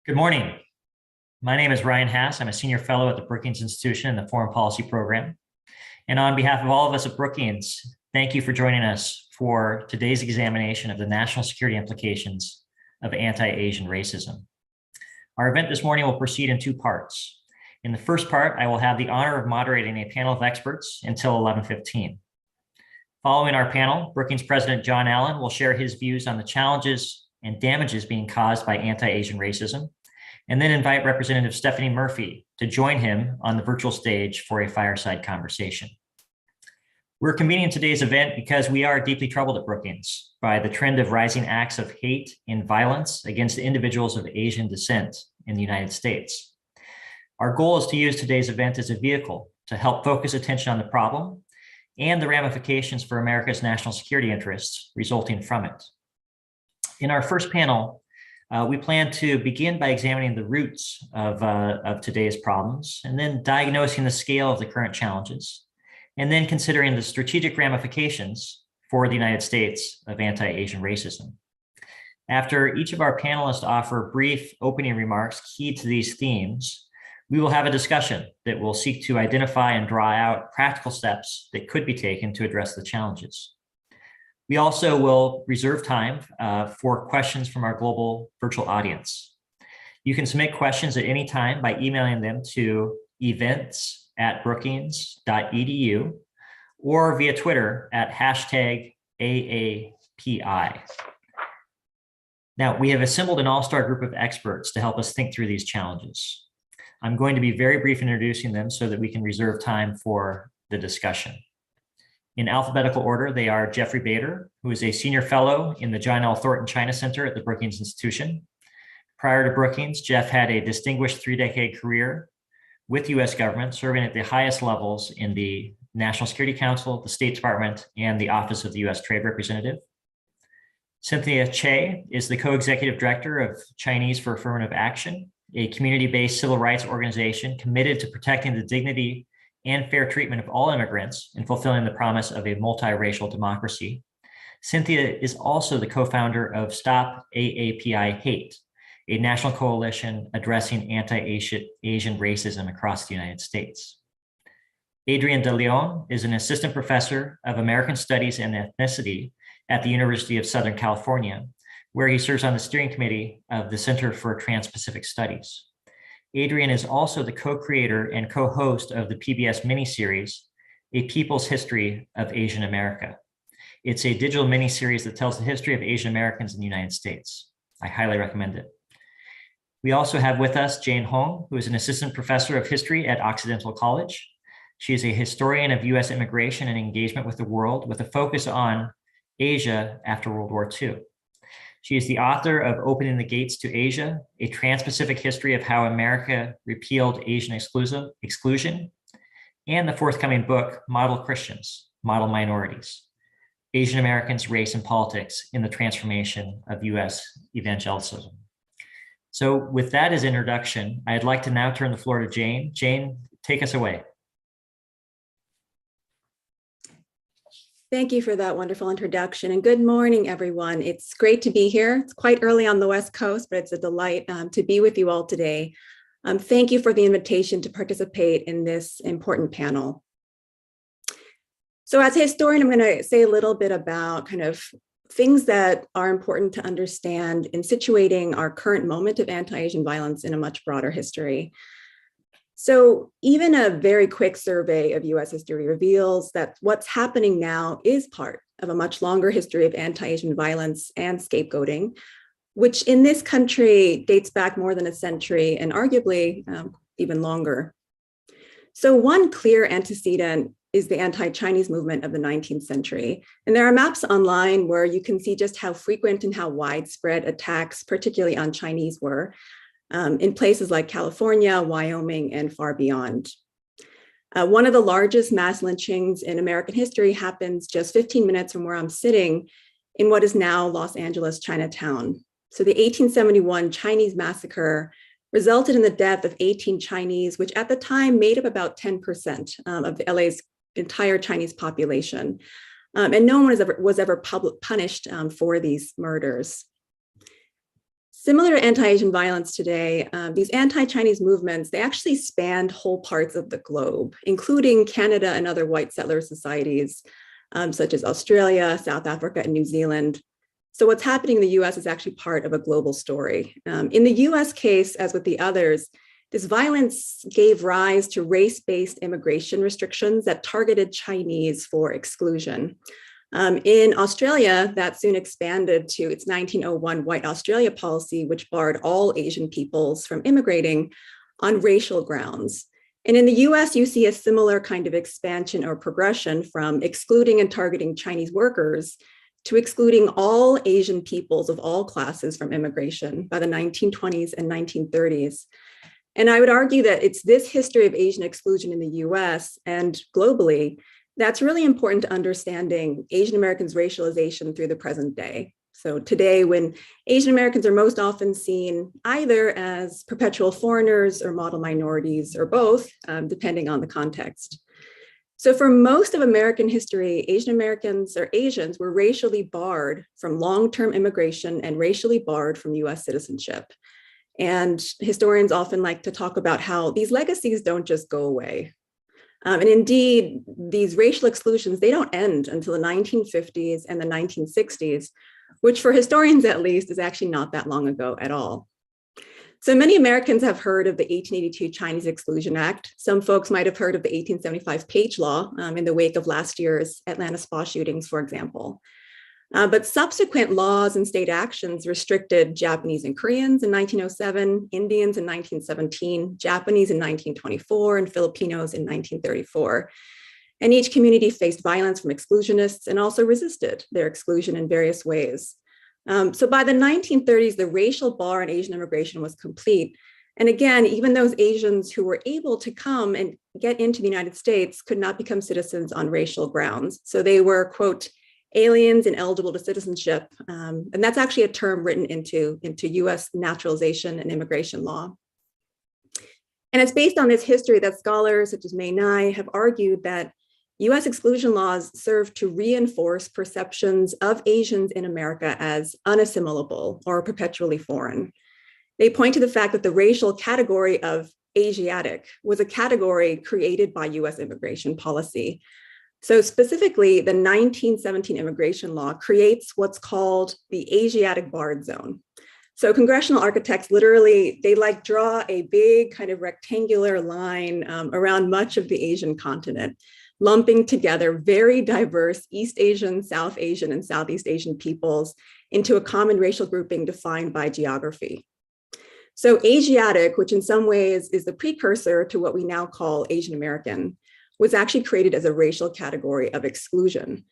Good morning. My name is Ryan Hass. I'm a senior fellow at the Brookings Institution in the Foreign Policy Program. And on behalf of all of us at Brookings, thank you for joining us for today's examination of the national security implications of anti-Asian racism. Our event this morning will proceed in two parts. In the first part, I will have the honor of moderating a panel of experts until 11:15. Following our panel, Brookings President John Allen will share his views on the challenges and damages being caused by anti-Asian racism, and then invite Representative Stephanie Murphy to join him on the virtual stage for a fireside conversation. We're convening today's event because we are deeply troubled at Brookings by the trend of rising acts of hate and violence against individuals of Asian descent in the United States. Our goal is to use today's event as a vehicle to help focus attention on the problem and the ramifications for America's national security interests resulting from it. In our first panel, we plan to begin by examining the roots of today's problems, and then diagnosing the scale of the current challenges, and then considering the strategic ramifications for the United States of anti-Asian racism. After each of our panelists offer brief opening remarks key to these themes, we will have a discussion that will seek to identify and draw out practical steps that could be taken to address the challenges. We also will reserve time for questions from our global virtual audience. You can submit questions at any time by emailing them to events@brookings.edu or via Twitter at #AAPI. Now, we have assembled an all-star group of experts to help us think through these challenges. I'm going to be very brief in introducing them so that we can reserve time for the discussion. In alphabetical order, they are Jeffrey Bader, who is a senior fellow in the John L. Thornton China Center at the Brookings Institution. Prior to Brookings, Jeff had a distinguished 3-decade career with US government, serving at the highest levels in the National Security Council, the State Department, and the Office of the US Trade Representative. Cynthia Che is the co-executive director of Chinese for Affirmative Action, a community-based civil rights organization committed to protecting the dignity and fair treatment of all immigrants and fulfilling the promise of a multiracial democracy. Cynthia is also the co-founder of Stop AAPI Hate, a national coalition addressing anti-Asian racism across the United States. Adrian de Leon is an assistant professor of American Studies and Ethnicity at the University of Southern California, where he serves on the steering committee of the Center for Trans-Pacific Studies. Adrian is also the co-creator and co-host of the PBS miniseries, A People's History of Asian America. It's a digital miniseries that tells the history of Asian Americans in the United States. I highly recommend it. We also have with us Jane Hong, who is an assistant professor of history at Occidental College. She is a historian of US immigration and engagement with the world, with a focus on Asia after World War II. She is the author of Opening the Gates to Asia, a trans-Pacific history of how America repealed Asian exclusion, and the forthcoming book, Model Christians, Model Minorities, Asian Americans, Race and Politics in the Transformation of US Evangelicism. So with that as introduction, I'd like to now turn the floor to Jane. Jane, take us away. Thank you for that wonderful introduction, and good morning, everyone. It's great to be here. It's quite early on the West Coast, but it's a delight to be with you all today. Thank you for the invitation to participate in this important panel. So as a historian, I'm going to say a little bit about kind of things that are important to understand in situating our current moment of anti-Asian violence in a much broader history. So even a very quick survey of US history reveals that what's happening now is part of a much longer history of anti-Asian violence and scapegoating, which in this country dates back more than a century and arguably even longer. So one clear antecedent is the anti-Chinese movement of the 19th century. And there are maps online where you can see just how frequent and how widespread attacks, particularly on Chinese, were. In places like California, Wyoming, and far beyond. One of the largest mass lynchings in American history happens just 15 minutes from where I'm sitting in what is now Los Angeles, Chinatown. So the 1871 Chinese massacre resulted in the death of 18 Chinese, which at the time made up about 10% of LA's entire Chinese population. And no one was ever punished for these murders. Similar to anti-Asian violence today, these anti-Chinese movements, they actually spanned whole parts of the globe, including Canada and other white settler societies, such as Australia, South Africa, and New Zealand. So what's happening in the US is actually part of a global story. In the US case, as with the others, this violence gave rise to race-based immigration restrictions that targeted Chinese for exclusion. In Australia, that soon expanded to its 1901 White Australia policy, which barred all Asian peoples from immigrating on racial grounds. And in the US, you see a similar kind of expansion or progression from excluding and targeting Chinese workers to excluding all Asian peoples of all classes from immigration by the 1920s and 1930s. And I would argue that it's this history of Asian exclusion in the US and globally that's really important to understanding Asian Americans' racialization through the present day. So today, when Asian Americans are most often seen either as perpetual foreigners or model minorities or both, depending on the context. So for most of American history, Asian Americans or Asians were racially barred from long-term immigration and racially barred from US citizenship. And historians often like to talk about how these legacies don't just go away. And indeed, these racial exclusions, they don't end until the 1950s and the 1960s, which for historians at least is actually not that long ago at all. So many Americans have heard of the 1882 Chinese Exclusion Act. Some folks might have heard of the 1875 Page Law in the wake of last year's Atlanta spa shootings, for example. But subsequent laws and state actions restricted Japanese and Koreans in 1907, Indians in 1917, Japanese in 1924, and Filipinos in 1934. And each community faced violence from exclusionists and also resisted their exclusion in various ways. So by the 1930s, the racial bar on Asian immigration was complete. And again, even those Asians who were able to come and get into the United States could not become citizens on racial grounds. So they were, quote, aliens ineligible to citizenship. And that's actually a term written into US naturalization and immigration law. And it's based on this history that scholars such as May Nye have argued that US exclusion laws serve to reinforce perceptions of Asians in America as unassimilable or perpetually foreign. They point to the fact that the racial category of Asiatic was a category created by US immigration policy. So specifically, the 1917 immigration law creates what's called the Asiatic barred zone. So congressional architects literally, they draw a big kind of rectangular line around much of the Asian continent, lumping together very diverse East Asian, South Asian, and Southeast Asian peoples into a common racial grouping defined by geography. So Asiatic, which in some ways is the precursor to what we now call Asian American, was actually created as a racial category of exclusion.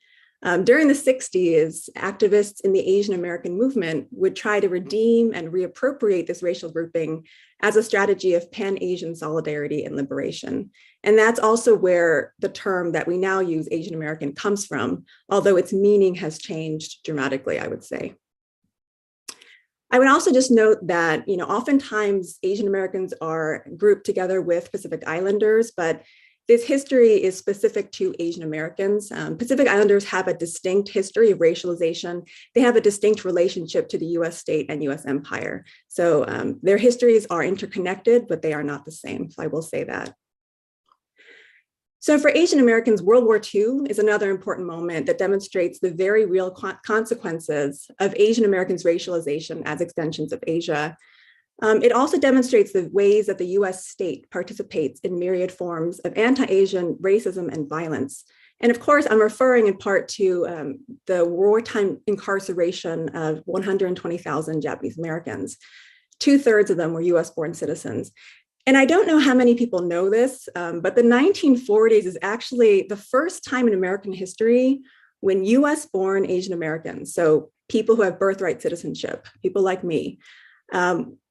During the 60s, activists in the Asian American movement would try to redeem and reappropriate this racial grouping as a strategy of pan-Asian solidarity and liberation. And that's also where the term that we now use, Asian American, comes from, although its meaning has changed dramatically, I would say. I would also just note that, oftentimes Asian Americans are grouped together with Pacific Islanders, but this history is specific to Asian Americans. Pacific Islanders have a distinct history of racialization. They have a distinct relationship to the US state and US empire. So their histories are interconnected, but they are not the same. So I will say that. So for Asian Americans, World War II is another important moment that demonstrates the very real consequences of Asian Americans' racialization as extensions of Asia. It also demonstrates the ways that the US state participates in myriad forms of anti-Asian racism and violence. And of course, I'm referring in part to the wartime incarceration of 120,000 Japanese Americans. 2/3 of them were US-born citizens. And I don't know how many people know this, but the 1940s is actually the first time in American history when US-born Asian Americans, so people who have birthright citizenship, people like me,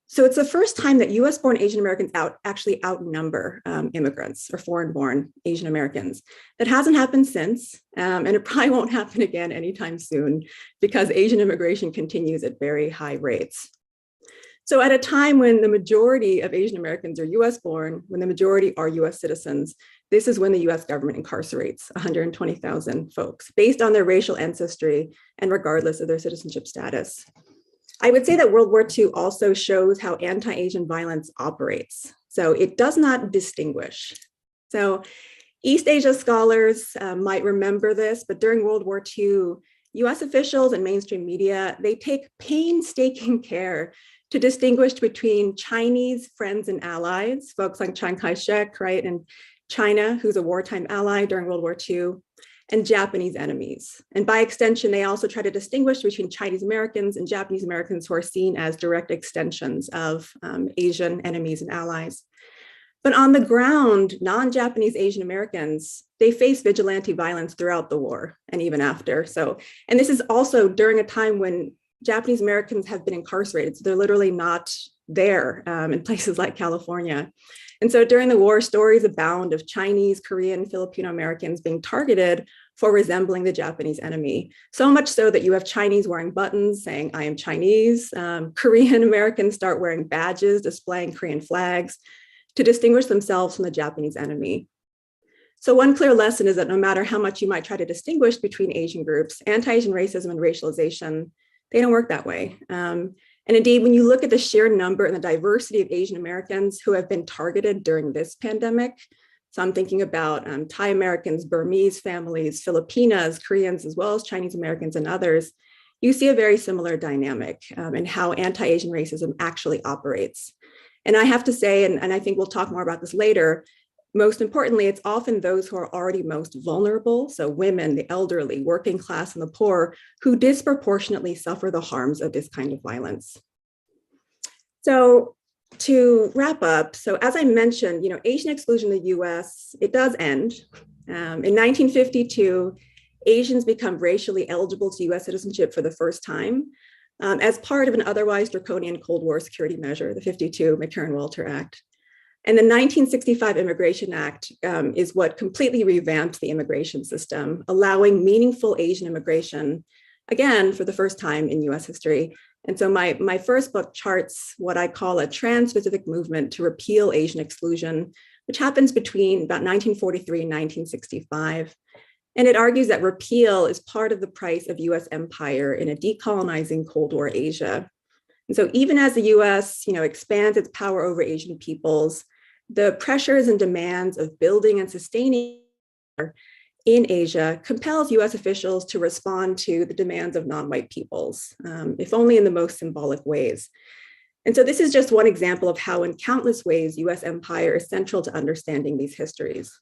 so it's the first time that US-born Asian Americans actually outnumber immigrants or foreign-born Asian Americans. That hasn't happened since, and it probably won't happen again anytime soon because Asian immigration continues at very high rates. So at a time when the majority of Asian Americans are US-born, when the majority are US citizens, this is when the US government incarcerates 120,000 folks based on their racial ancestry and regardless of their citizenship status. I would say that World War II also shows how anti-Asian violence operates. So it does not distinguish. So East Asia scholars might remember this, but during World War II, US officials and mainstream media, they take painstaking care to distinguish between Chinese friends and allies, folks like Chiang Kai-shek, right, and China, who's a wartime ally during World War II, and Japanese enemies. And by extension, they also try to distinguish between Chinese Americans and Japanese Americans who are seen as direct extensions of Asian enemies and allies. But on the ground, non-Japanese Asian Americans, they face vigilante violence throughout the war and even after. So, and this is also during a time when Japanese Americans have been incarcerated. So they're literally not there in places like California. And so during the war, stories abound of Chinese, Korean, Filipino Americans being targeted for resembling the Japanese enemy. So much so that you have Chinese wearing buttons saying, "I am Chinese." Korean Americans start wearing badges displaying Korean flags to distinguish themselves from the Japanese enemy. So one clear lesson is that no matter how much you might try to distinguish between Asian groups, anti-Asian racism and racialization, they don't work that way. And indeed, when you look at the sheer number and the diversity of Asian Americans who have been targeted during this pandemic, so I'm thinking about Thai Americans, Burmese families, Filipinas, Koreans, as well as Chinese Americans and others, you see a very similar dynamic in how anti-Asian racism actually operates. And I have to say, and I think we'll talk more about this later, most importantly, it's often those who are already most vulnerable, so women, the elderly, working class, and the poor, who disproportionately suffer the harms of this kind of violence. So to wrap up, so as I mentioned, Asian exclusion in the US, it does end. In 1952, Asians become racially eligible to US citizenship for the first time as part of an otherwise draconian Cold War security measure, the 52 McCarran-Walter Act. And the 1965 Immigration Act is what completely revamped the immigration system, allowing meaningful Asian immigration, again, for the first time in US history. And so my first book charts what I call a trans-Pacific movement to repeal Asian exclusion, which happens between about 1943 and 1965. And it argues that repeal is part of the price of US empire in a decolonizing Cold War Asia. And so even as the US, expands its power over Asian peoples, the pressures and demands of building and sustaining in Asia compels US officials to respond to the demands of non-white peoples, if only in the most symbolic ways. And so this is just one example of how in countless ways US empire is central to understanding these histories.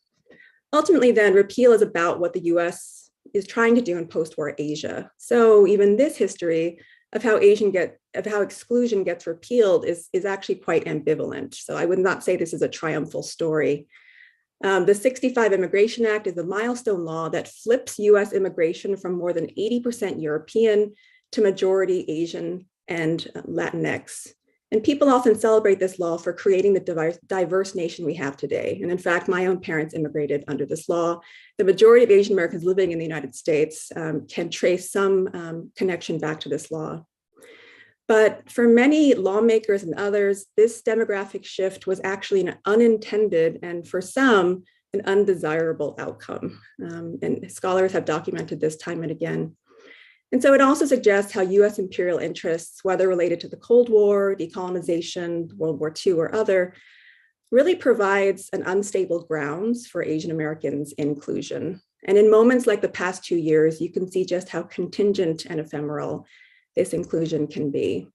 Ultimately then, repeal is about what the US is trying to do in post-war Asia. So even this history of how exclusion gets repealed is actually quite ambivalent. So I would not say this is a triumphal story. The 65 Immigration Act is a milestone law that flips US immigration from more than 80% European to majority Asian and Latinx. And people often celebrate this law for creating the diverse nation we have today. And in fact, my own parents immigrated under this law. The majority of Asian Americans living in the United States can trace some connection back to this law. But for many lawmakers and others, this demographic shift was actually an unintended and for some, an undesirable outcome. And scholars have documented this time and again. And so it also suggests how US imperial interests, whether related to the Cold War, decolonization, World War II, or other, really provides an unstable grounds for Asian Americans' inclusion. And in moments like the past 2 years, you can see just how contingent and ephemeral this inclusion can be.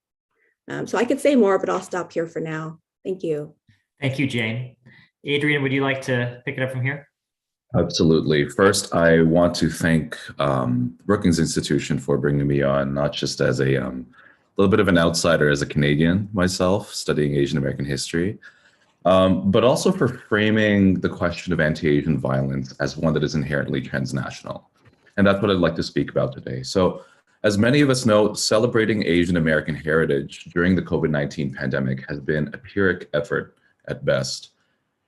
So I could say more, but I'll stop here for now. Thank you. Thank you, Jane. Adrian, would you like to pick it up from here? Absolutely. First, I want to thank Brookings Institution for bringing me on, not just as a little bit of an outsider as a Canadian myself, studying Asian American history, but also for framing the question of anti-Asian violence as one that is inherently transnational. And that's what I'd like to speak about today. So as many of us know, celebrating Asian American heritage during the COVID-19 pandemic has been a Pyrrhic effort at best.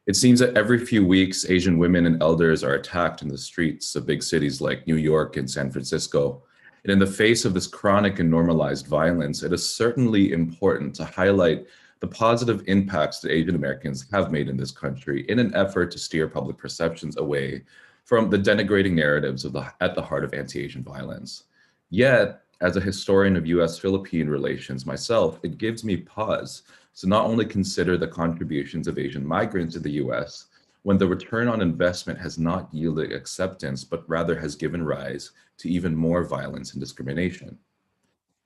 It seems that every few weeks, Asian women and elders are attacked in the streets of big cities like New York and San Francisco. And in the face of this chronic and normalized violence, it is certainly important to highlight the positive impacts that Asian Americans have made in this country in an effort to steer public perceptions away from the denigrating narratives at the heart of anti-Asian violence. Yet, As a historian of US-Philippine relations myself, it gives me pause to not only consider the contributions of Asian migrants in the US, when the return on investment has not yielded acceptance, but rather has given rise to even more violence and discrimination.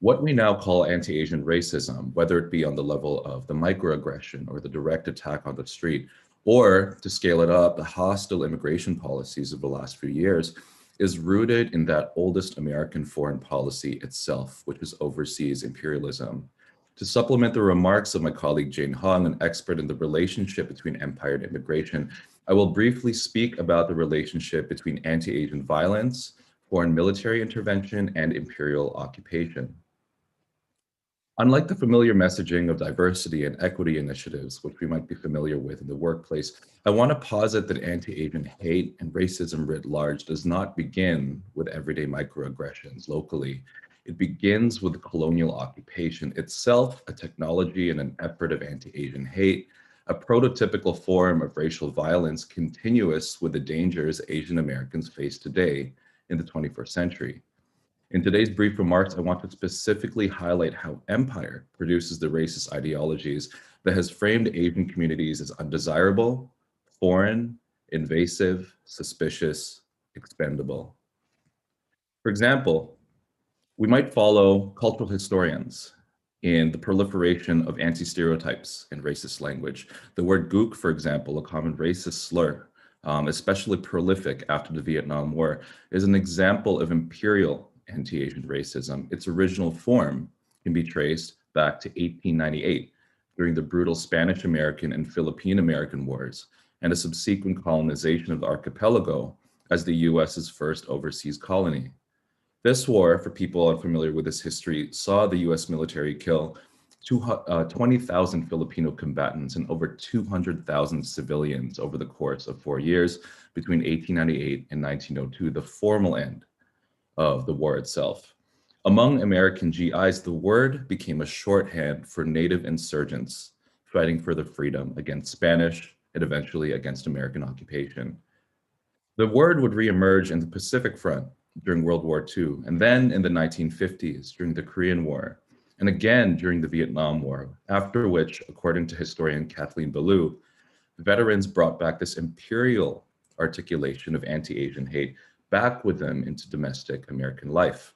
What we now call anti-Asian racism, whether it be on the level of the microaggression or the direct attack on the street, or to scale it up, the hostile immigration policies of the last few years, is rooted in that oldest American foreign policy itself, which is overseas imperialism. To supplement the remarks of my colleague Jane Hong, an expert in the relationship between empire and immigration, I will briefly speak about the relationship between anti-Asian violence, foreign military intervention, and imperial occupation. Unlike the familiar messaging of diversity and equity initiatives, which we might be familiar with in the workplace, I want to posit that anti-Asian hate and racism writ large does not begin with everyday microaggressions locally. It begins with the colonial occupation itself, a technology and an effort of anti-Asian hate, a prototypical form of racial violence continuous with the dangers Asian Americans face today in the 21st century. In today's brief remarks, I want to specifically highlight how empire produces the racist ideologies that has framed Asian communities as undesirable, foreign, invasive, suspicious, expendable. For example, we might follow cultural historians in the proliferation of anti-stereotypes in racist language. The word gook, for example, a common racist slur, especially prolific after the Vietnam War, is an example of imperial anti-Asian racism. Its original form can be traced back to 1898 during the brutal Spanish-American and Philippine-American wars and a subsequent colonization of the archipelago as the US's first overseas colony. This war, for people unfamiliar with this history, saw the US military kill 20,000 Filipino combatants and over 200,000 civilians over the course of 4 years between 1898 and 1902, the formal end of the war itself. Among American GIs, the word became a shorthand for native insurgents fighting for their freedom against Spanish and eventually against American occupation. The word would reemerge in the Pacific Front during World War II, and then in the 1950s during the Korean War, and again during the Vietnam War, after which, according to historian Kathleen Belew, veterans brought back this imperial articulation of anti-Asian hate back with them into domestic American life.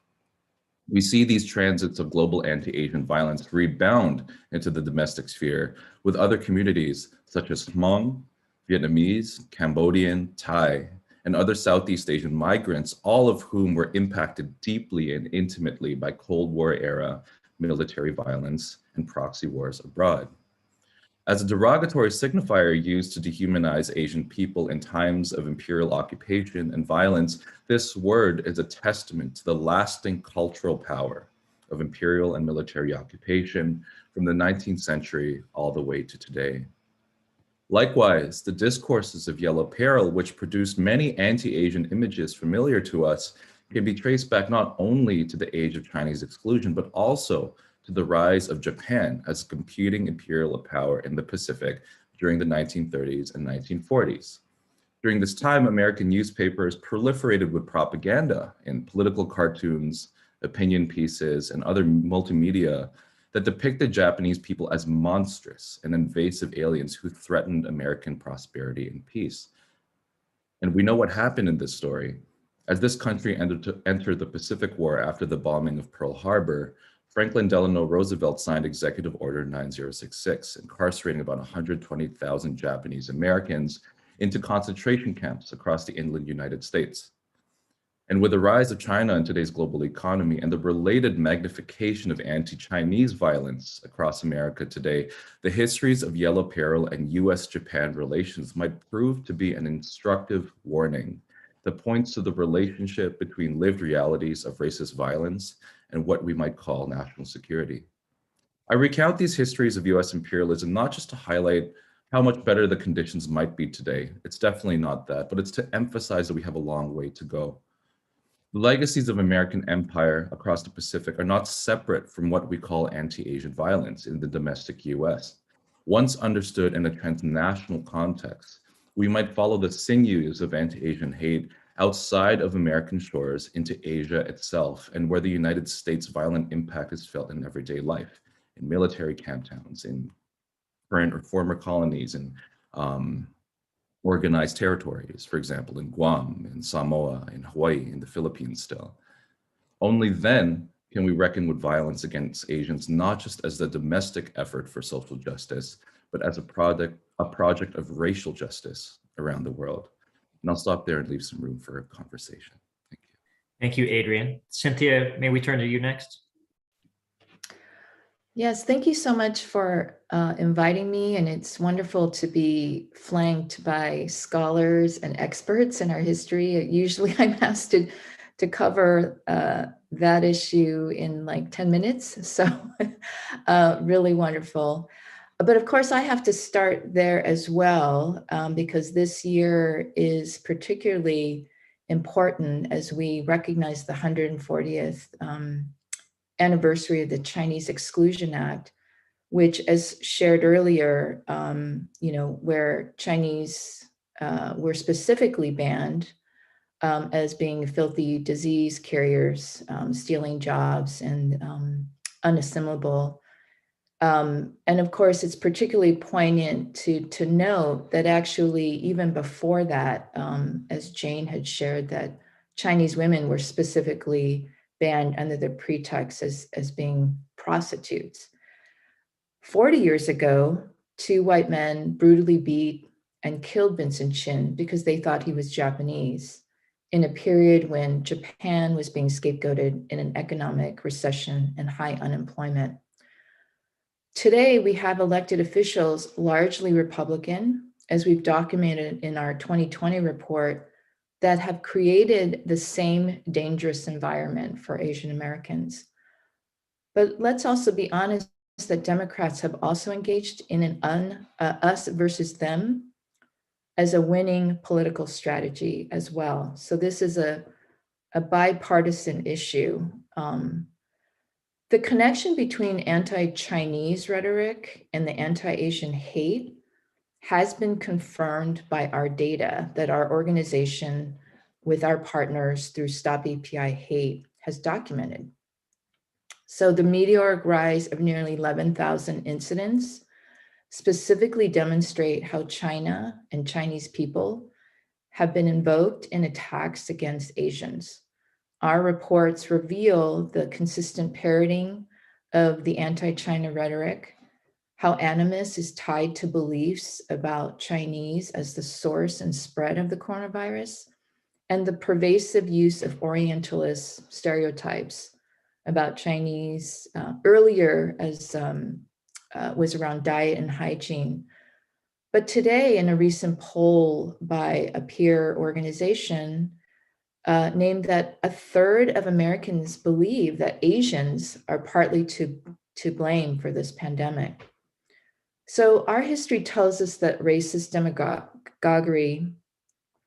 We see these transits of global anti-Asian violence rebound into the domestic sphere with other communities such as Hmong, Vietnamese, Cambodian, Thai, and other Southeast Asian migrants, all of whom were impacted deeply and intimately by Cold War era military violence and proxy wars abroad. As a derogatory signifier used to dehumanize Asian people in times of imperial occupation and violence, this word is a testament to the lasting cultural power of imperial and military occupation from the 19th century all the way to today. Likewise, the discourses of Yellow Peril, which produced many anti-Asian images familiar to us, can be traced back not only to the age of Chinese exclusion, but also to the rise of Japan as a competing imperial power in the Pacific during the 1930s and 1940s. During this time, American newspapers proliferated with propaganda in political cartoons, opinion pieces, and other multimedia that depicted Japanese people as monstrous and invasive aliens who threatened American prosperity and peace. And we know what happened in this story. As this country entered the Pacific War after the bombing of Pearl Harbor, Franklin Delano Roosevelt signed Executive Order 9066, incarcerating about 120,000 Japanese Americans into concentration camps across the inland United States. And with the rise of China in today's global economy and the related magnification of anti-Chinese violence across America today, the histories of Yellow Peril and US-Japan relations might prove to be an instructive warning that points to the relationship between lived realities of racist violence and what we might call national security. I recount these histories of US imperialism not just to highlight how much better the conditions might be today. It's definitely not that, but it's to emphasize that we have a long way to go. The legacies of American empire across the Pacific are not separate from what we call anti-Asian violence in the domestic US. Once understood in a transnational context, we might follow the sinews of anti-Asian hate outside of American shores into Asia itself, and where the United States' violent impact is felt in everyday life, in military camp towns, in current or former colonies, in organized territories, for example, in Guam, in Samoa, in Hawaii, in the Philippines still. Only then can we reckon with violence against Asians, not just as the domestic effort for social justice, but as a project of racial justice around the world. And I'll stop there and leave some room for a conversation. Thank you. Thank you, Adrian. Cynthia, may we turn to you next? Yes, thank you so much for inviting me. And it's wonderful to be flanked by scholars and experts in our history. Usually I'm asked to cover that issue in like 10 minutes. So really wonderful. But of course, I have to start there as well, because this year is particularly important as we recognize the 140th anniversary of the Chinese Exclusion Act, which, as shared earlier, where Chinese were specifically banned as being filthy disease carriers, stealing jobs, and unassimilable. And of course, it's particularly poignant to note that actually, even before that, as Jane had shared, that Chinese women were specifically banned under the pretext as being prostitutes. 40 years ago, 2 white men brutally beat and killed Vincent Chin because they thought he was Japanese in a period when Japan was being scapegoated in an economic recession and high unemployment. Today, we have elected officials, largely Republican, as we've documented in our 2020 report, that have created the same dangerous environment for Asian Americans. But let's also be honest that Democrats have also engaged in an us versus them as a winning political strategy as well. So this is a bipartisan issue. The connection between anti-Chinese rhetoric and the anti-Asian hate has been confirmed by our data that our organization with our partners through Stop AAPI Hate has documented. So the meteoric rise of nearly 11,000 incidents specifically demonstrate how China and Chinese people have been invoked in attacks against Asians. Our reports reveal the consistent parroting of the anti-China rhetoric, how animus is tied to beliefs about Chinese as the source and spread of the coronavirus, and the pervasive use of Orientalist stereotypes about Chinese earlier as was around diet and hygiene. But today, in a recent poll by a peer organization, named that 1/3 of Americans believe that Asians are partly to blame for this pandemic. So our history tells us that racist demagoguery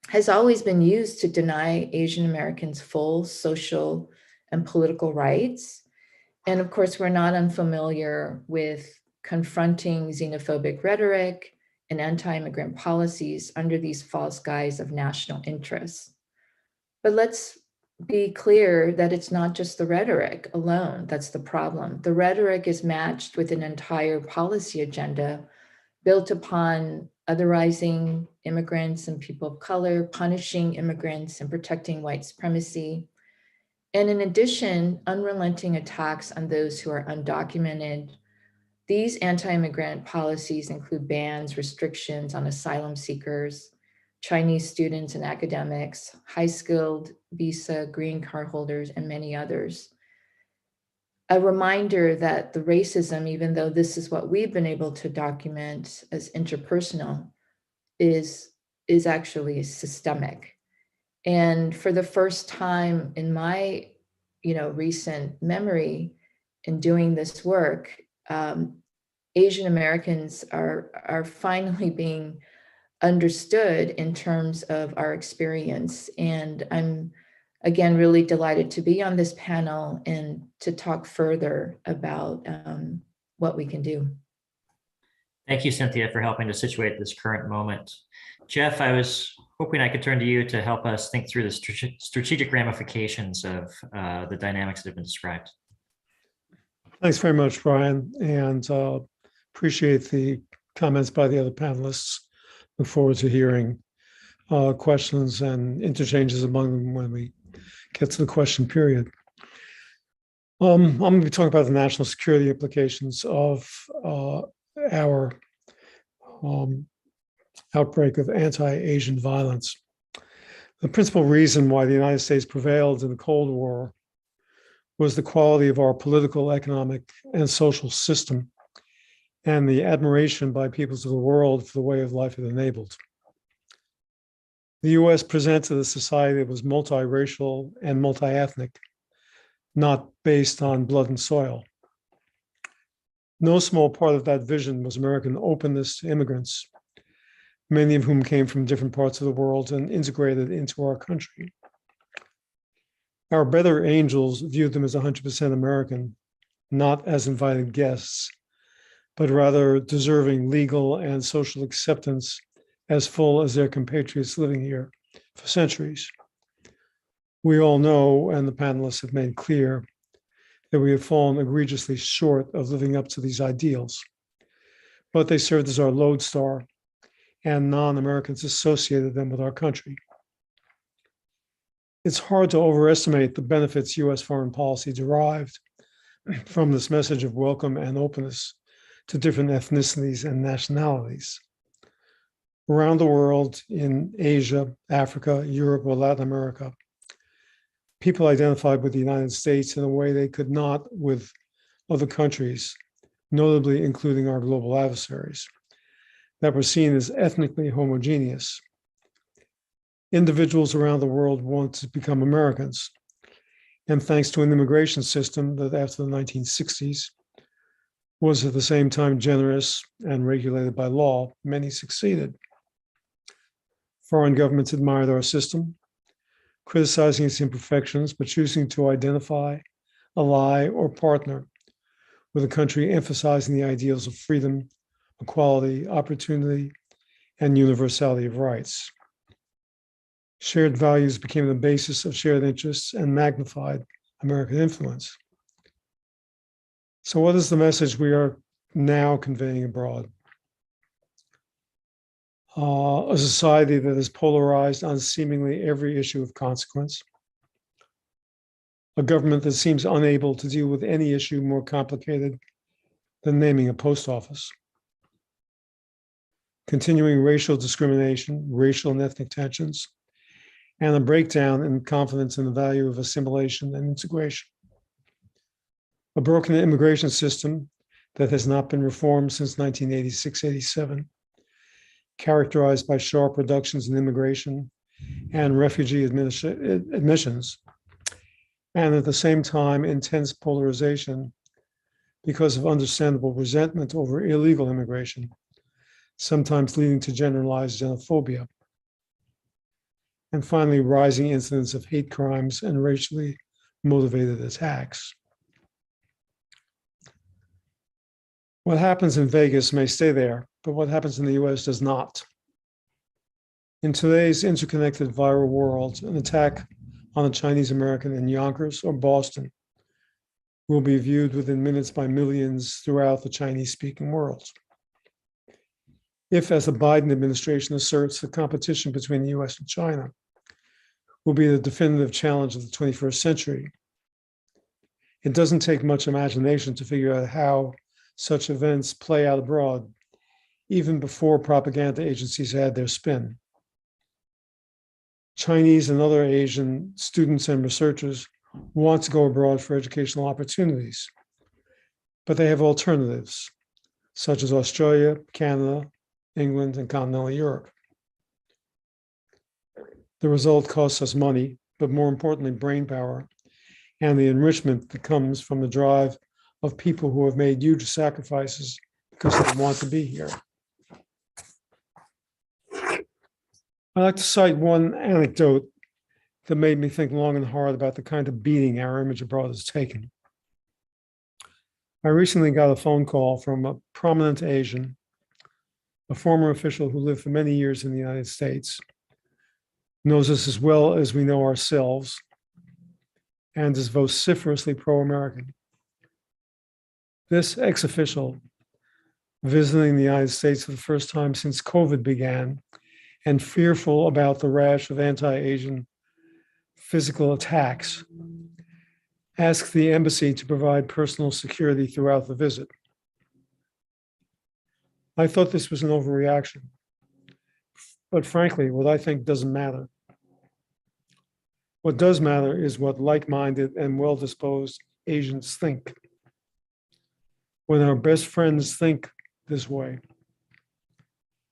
has always been used to deny Asian Americans full social and political rights. And of course, we're not unfamiliar with confronting xenophobic rhetoric and anti-immigrant policies under these false guise of national interests. But let's be clear that it's not just the rhetoric alone that's the problem. The rhetoric is matched with an entire policy agenda built upon otherizing immigrants and people of color, punishing immigrants and protecting white supremacy. And in addition, unrelenting attacks on those who are undocumented. These anti-immigrant policies include bans, restrictions on asylum seekers, Chinese students and academics, high-skilled visa, green card holders, and many others. A reminder that the racism, even though this is what we've been able to document as interpersonal, is actually systemic. And for the first time in my recent memory in doing this work, Asian Americans are finally being understood in terms of our experience. And I'm, again, really delighted to be on this panel and to talk further about what we can do. Thank you, Cynthia, for helping to situate this current moment. Jeff, I was hoping I could turn to you to help us think through the strategic ramifications of the dynamics that have been described. Thanks very much, Brian, and appreciate the comments by the other panelists. Look forward to hearing questions and interchanges among them when we get to the question period. I'm going to be talking about the national security implications of our outbreak of anti-Asian violence. The principal reason why the United States prevailed in the Cold War was the quality of our political, economic, and social system, and the admiration by peoples of the world for the way of life it enabled. The US presented a society that was multiracial and multi-ethnic, not based on blood and soil. No small part of that vision was American openness to immigrants, many of whom came from different parts of the world and integrated into our country. Our better angels viewed them as 100% American, not as invited guests, but rather deserving legal and social acceptance as full as their compatriots living here for centuries. We all know, and the panelists have made clear, that we have fallen egregiously short of living up to these ideals, but they served as our lodestar, and non-Americans associated them with our country. It's hard to overestimate the benefits US foreign policy derived from this message of welcome and openness to different ethnicities and nationalities. Around the world, in Asia, Africa, Europe, or Latin America, people identified with the United States in a way they could not with other countries, notably including our global adversaries, that were seen as ethnically homogeneous. Individuals around the world want to become Americans, and thanks to an immigration system that after the 1960s was at the same time generous and regulated by law, many succeeded. Foreign governments admired our system, criticizing its imperfections, but choosing to identify, ally, or partner with a country emphasizing the ideals of freedom, equality, opportunity, and universality of rights. Shared values became the basis of shared interests and magnified American influence. So what is the message we are now conveying abroad? A society that is polarized on seemingly every issue of consequence. A government that seems unable to deal with any issue more complicated than naming a post office. Continuing racial discrimination, racial and ethnic tensions, and a breakdown in confidence in the value of assimilation and integration. A broken immigration system that has not been reformed since 1986-87, characterized by sharp reductions in immigration and refugee admissions, and at the same time, intense polarization because of understandable resentment over illegal immigration, sometimes leading to generalized xenophobia. And finally, rising incidents of hate crimes and racially motivated attacks. What happens in Vegas may stay there, but what happens in the US does not. In today's interconnected viral world, an attack on a Chinese American in Yonkers or Boston will be viewed within minutes by millions throughout the Chinese-speaking world. If, as the Biden administration asserts, the competition between the US and China will be the definitive challenge of the 21st century, it doesn't take much imagination to figure out how such events play out abroad, even before propaganda agencies add their spin. Chinese and other Asian students and researchers want to go abroad for educational opportunities, but they have alternatives, such as Australia, Canada, England, and continental Europe. The result costs us money, but more importantly, brain power, and the enrichment that comes from the drive of people who have made huge sacrifices because they want to be here. I'd like to cite one anecdote that made me think long and hard about the kind of beating our image abroad has taken. I recently got a phone call from a prominent Asian, a former official who lived for many years in the United States, knows us as well as we know ourselves, and is vociferously pro-American. This ex-official, visiting the United States for the first time since COVID began, and fearful about the rash of anti-Asian physical attacks, asked the embassy to provide personal security throughout the visit. I thought this was an overreaction, but frankly, what I think doesn't matter. What does matter is what like-minded and well-disposed Asians think. When our best friends think this way,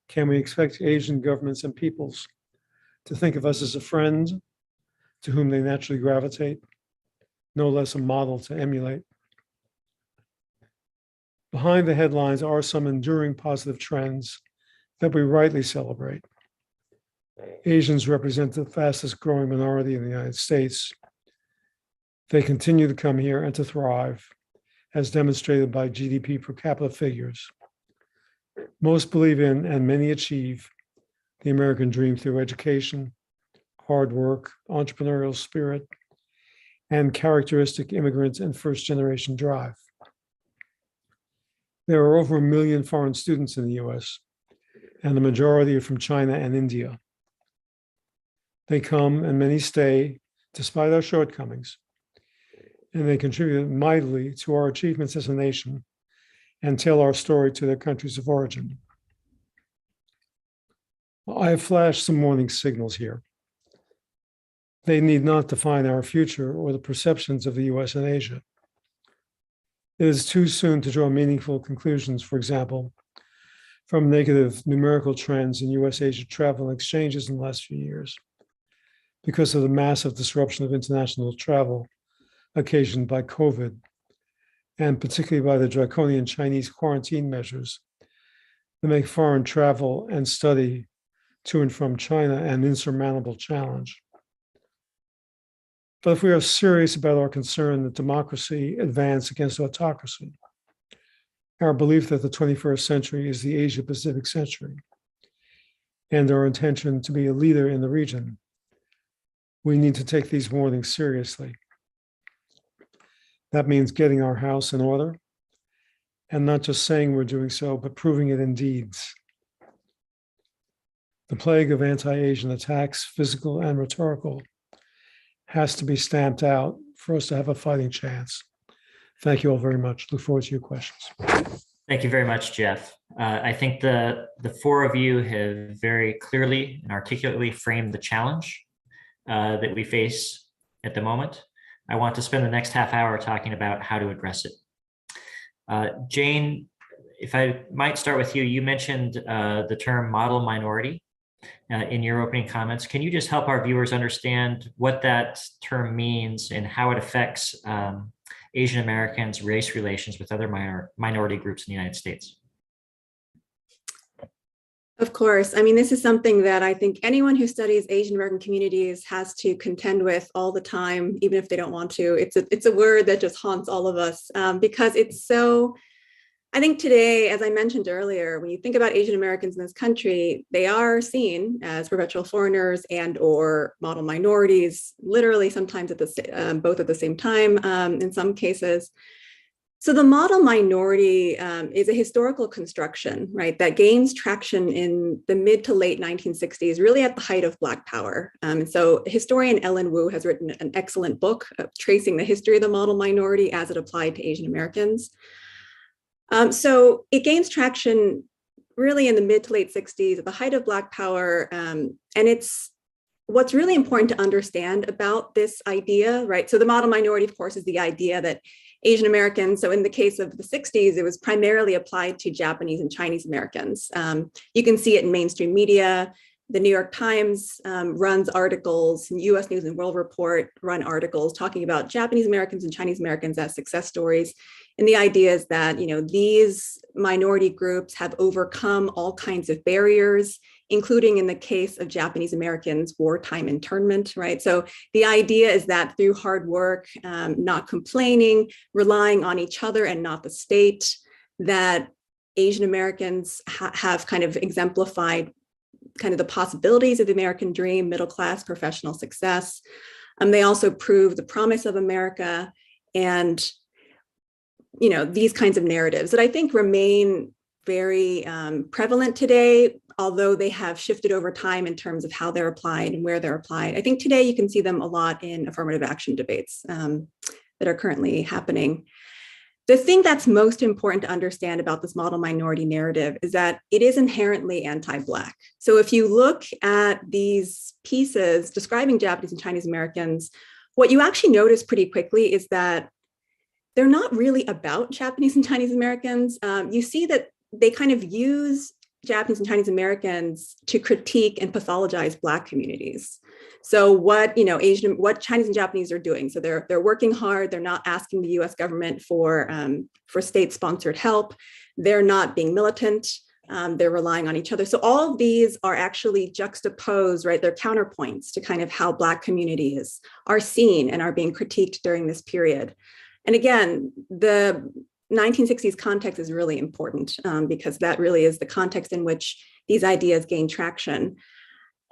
can we expect Asian governments and peoples to think of us as a friend to whom they naturally gravitate, no less a model to emulate? Behind the headlines are some enduring positive trends that we rightly celebrate. Asians represent the fastest growing minority in the United States. They continue to come here and to thrive, as demonstrated by GDP per capita figures. Most believe in and many achieve the American dream through education, hard work, entrepreneurial spirit, and characteristic immigrant and first-generation drive. There are over 1 million foreign students in the US, and the majority are from China and India. They come and many stay despite our shortcomings, and they contribute mightily to our achievements as a nation and tell our story to their countries of origin. I have flashed some warning signals here. They need not define our future or the perceptions of the US and Asia. It is too soon to draw meaningful conclusions, for example, from negative numerical trends in US-Asia travel and exchanges in the last few years, because of the massive disruption of international travel occasioned by COVID, and particularly by the draconian Chinese quarantine measures that make foreign travel and study to and from China an insurmountable challenge. But if we are serious about our concern that democracy advance against autocracy, our belief that the 21st century is the Asia-Pacific century, and our intention to be a leader in the region, we need to take these warnings seriously. That means getting our house in order, and not just saying we're doing so, but proving it in deeds. The plague of anti-Asian attacks, physical and rhetorical, has to be stamped out for us to have a fighting chance. Thank you all very much. Look forward to your questions. Thank you very much, Jeff. I think the four of you have very clearly and articulately framed the challenge that we face at the moment. I want to spend the next half hour talking about how to address it. Jane, if I might start with you, you mentioned the term model minority in your opening comments. Can you just help our viewers understand what that term means and how it affects Asian Americans' race relations with other minority groups in the United States? Of course. I mean, this is something that I think anyone who studies Asian American communities has to contend with all the time, even if they don't want to. It's a word that just haunts all of us because it's so, I think today, as I mentioned earlier, when you think about Asian Americans in this country, they are seen as perpetual foreigners and or model minorities, literally sometimes at both at the same time in some cases. So the model minority is a historical construction, right, that gains traction in the mid to late 1960s, really at the height of Black Power. And so historian Ellen Wu has written an excellent book tracing the history of the model minority as it applied to Asian Americans. So it gains traction really in the mid to late 60s at the height of Black Power. And it's what's really important to understand about this idea, right? So the model minority, of course, is the idea that Asian Americans, so in the case of the 60s, it was primarily applied to Japanese and Chinese Americans. You can see it in mainstream media. The New York Times runs articles, US News and World Report run articles talking about Japanese Americans and Chinese Americans as success stories. And the idea is that, you know, these minority groups have overcome all kinds of barriers, including in the case of Japanese Americans, wartime internment, right? So the idea is that through hard work, not complaining, relying on each other and not the state, that Asian Americans have kind of exemplified kind of the possibilities of the American dream, middle class, professional success. They also prove the promise of America and, these kinds of narratives that I think remain very prevalent today, although they have shifted over time in terms of how they're applied and where they're applied. I think today you can see them a lot in affirmative action debates that are currently happening. The thing that's most important to understand about this model minority narrative is that it is inherently anti-Black. So if you look at these pieces describing Japanese and Chinese Americans, what you actually notice pretty quickly is that they're not really about Japanese and Chinese Americans. You see that they kind of use Japanese and Chinese Americans to critique and pathologize Black communities. So what Chinese and Japanese are doing. So they're working hard. They're not asking the U.S. government for state-sponsored help. They're not being militant. They're relying on each other. So all of these are actually juxtaposed, right? They're counterpoints to kind of how Black communities are seen and are being critiqued during this period. And again, the 1960s context is really important because that really is the context in which these ideas gain traction.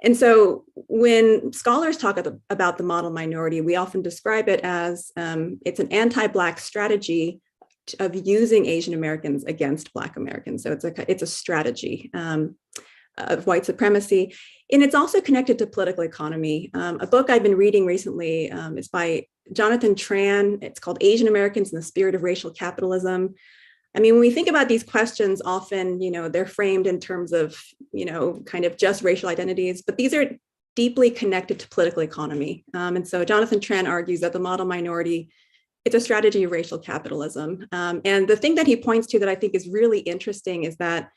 And so when scholars talk about the model minority, we often describe it as it's an anti-Black strategy of using Asian Americans against Black Americans. So it's a strategy of white supremacy. And it's also connected to political economy. A book I've been reading recently is by Jonathan Tran. It's called Asian Americans in the Spirit of Racial Capitalism. I mean, when we think about these questions, often, they're framed in terms of, kind of just racial identities, but these are deeply connected to political economy. And so Jonathan Tran argues that the model minority, it's a strategy of racial capitalism. And the thing that he points to that I think is really interesting is that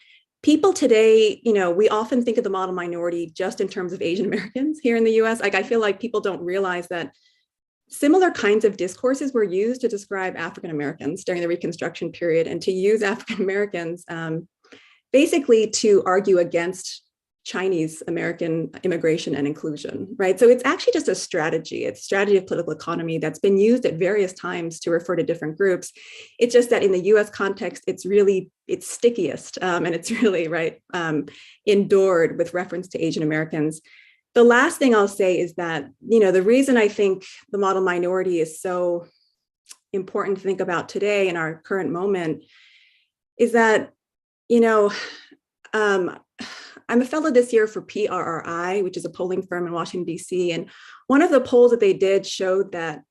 people today, we often think of the model minority just in terms of Asian Americans here in the US. Like, I feel like people don't realize that similar kinds of discourses were used to describe African Americans during the Reconstruction period and to use African Americans basically to argue against Chinese American immigration and inclusion, right? So it's actually just a strategy. It's a strategy of political economy that's been used at various times to refer to different groups. It's just that in the US context, it's stickiest and it's really, right, endured with reference to Asian Americans. The last thing I'll say is that, the reason I think the model minority is so important to think about today in our current moment is that, I'm a fellow this year for PRRI, which is a polling firm in Washington, D.C. And one of the polls that they did showed that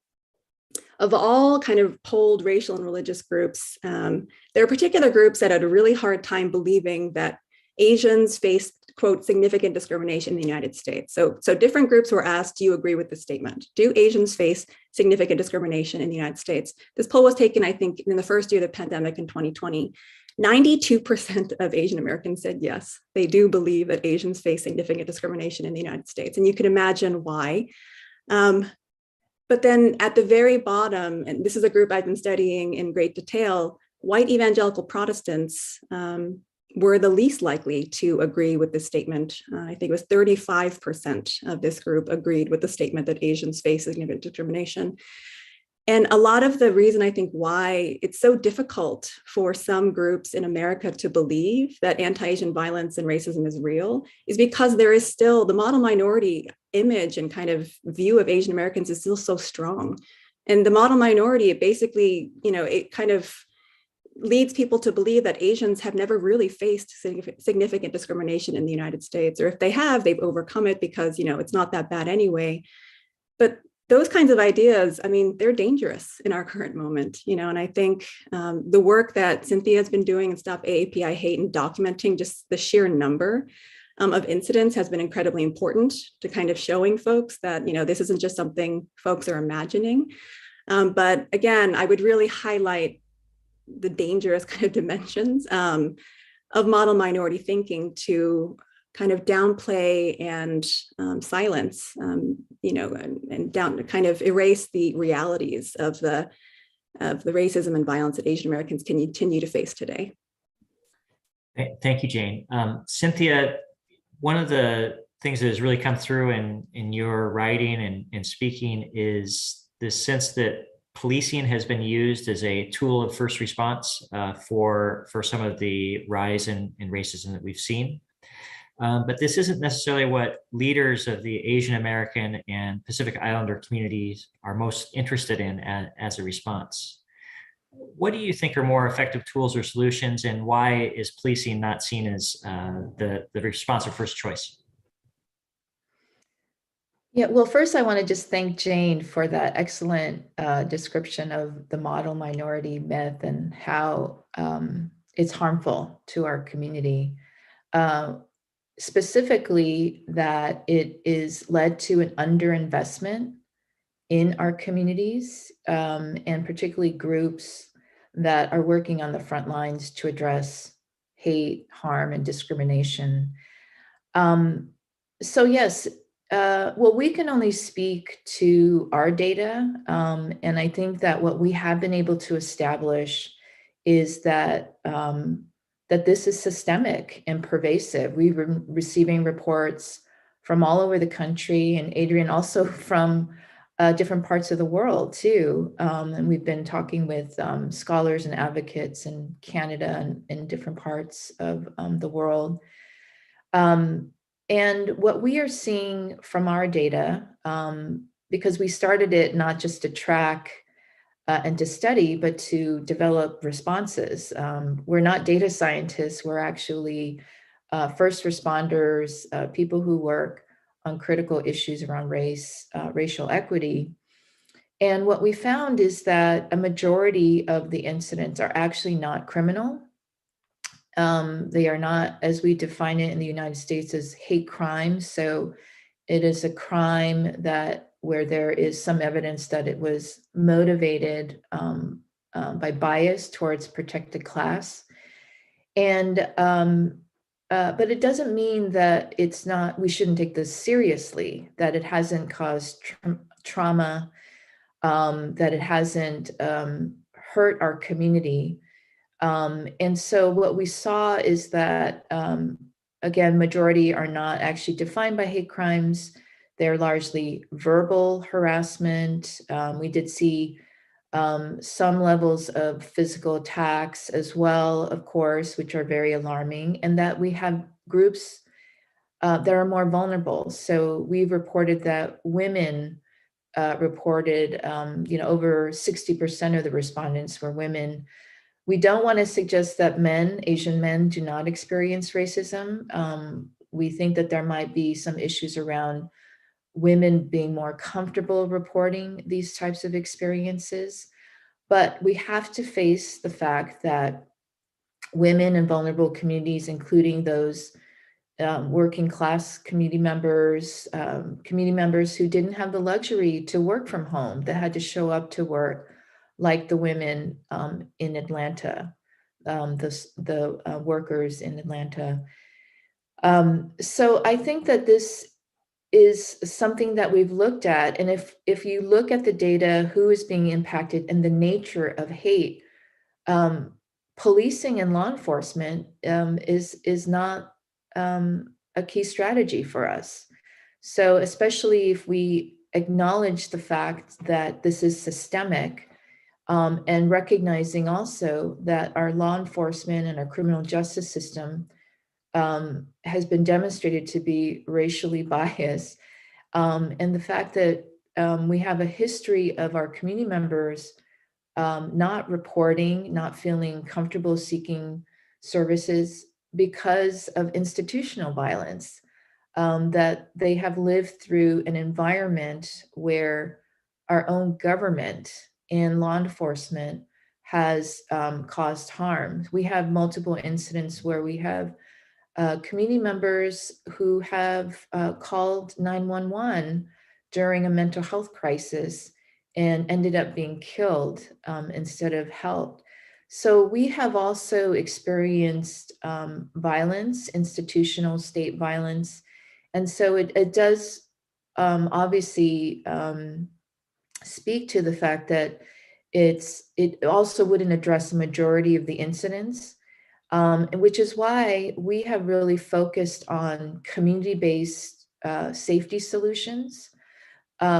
of all kind of polled racial and religious groups, there are particular groups that had a really hard time believing that Asians face, quote, significant discrimination in the United States. So different groups were asked, do you agree with this statement? Do Asians face significant discrimination in the United States? This poll was taken, I think, in the first year of the pandemic in 2020. 92% of Asian Americans said yes, they do believe that Asians face significant discrimination in the United States. And you can imagine why. But then at the very bottom, and this is a group I've been studying in great detail, white evangelical Protestants were the least likely to agree with this statement. I think it was 35% of this group agreed with the statement that Asians face significant discrimination. And a lot of the reason I think why it's so difficult for some groups in America to believe that anti-Asian violence and racism is real is because there is still the model minority image and kind of view of Asian Americans is still so strong. And the model minority, it basically, it kind of leads people to believe that Asians have never really faced significant discrimination in the United States, or if they have, they've overcome it because, it's not that bad anyway. But those kinds of ideas, I mean, they're dangerous in our current moment, and I think the work that Cynthia has been doing in Stop AAPI Hate and documenting just the sheer number of incidents has been incredibly important to kind of showing folks that, this isn't just something folks are imagining. But again, I would really highlight the dangerous kind of dimensions of model minority thinking to kind of downplay and silence, and down to kind of erase the realities of the racism and violence that Asian Americans can continue to face today. Thank you, Jane. Cynthia, one of the things that has really come through in your writing and speaking is this sense that policing has been used as a tool of first response for some of the rise in racism that we've seen. But this isn't necessarily what leaders of the Asian American and Pacific Islander communities are most interested in as a response. What do you think are more effective tools or solutions, and why is policing not seen as the response of first choice? Yeah, well, first I want to just thank Jane for that excellent description of the model minority myth and how it's harmful to our community. Specifically, that it is led to an underinvestment in our communities, and particularly groups that are working on the front lines to address hate, harm, and discrimination. So yes, well, we can only speak to our data, and I think that what we have been able to establish is that that this is systemic and pervasive. We've been receiving reports from all over the country, and Adrian, also from different parts of the world too. And we've been talking with scholars and advocates in Canada and in different parts of the world. And what we are seeing from our data, because we started it not just to track and to study, but to develop responses. We're not data scientists, we're actually first responders, people who work on critical issues around race, racial equity. And what we found is that a majority of the incidents are actually not criminal. They are not, as we define it in the United States, as hate crimes. So it is a crime that where there is some evidence that it was motivated by bias towards protected class. And but it doesn't mean that it's not, we shouldn't take this seriously, that it hasn't caused trauma, that it hasn't hurt our community. And so what we saw is that, again, majority are not actually defined by hate crimes. They're largely verbal harassment. We did see some levels of physical attacks as well, of course, which are very alarming, and that we have groups that are more vulnerable. So we've reported that women reported, over 60% of the respondents were women. We don't want to suggest that men, Asian men, do not experience racism. We think that there might be some issues around women being more comfortable reporting these types of experiences. But we have to face the fact that women in vulnerable communities, including those working class community members who didn't have the luxury to work from home, that had to show up to work, like the women in Atlanta, the workers in Atlanta. So I think that this is something that we've looked at. And if you look at the data, who is being impacted and the nature of hate, policing and law enforcement is not a key strategy for us. So especially if we acknowledge the fact that this is systemic, and recognizing also that our law enforcement and our criminal justice system has been demonstrated to be racially biased. And the fact that we have a history of our community members not reporting, not feeling comfortable seeking services because of institutional violence, that they have lived through an environment where our own government and law enforcement has caused harm. We have multiple incidents where we have community members who have called 911 during a mental health crisis and ended up being killed instead of helped. So we have also experienced violence, institutional state violence. And so it does obviously speak to the fact that it also wouldn't address the majority of the incidents, which is why we have really focused on community-based safety solutions,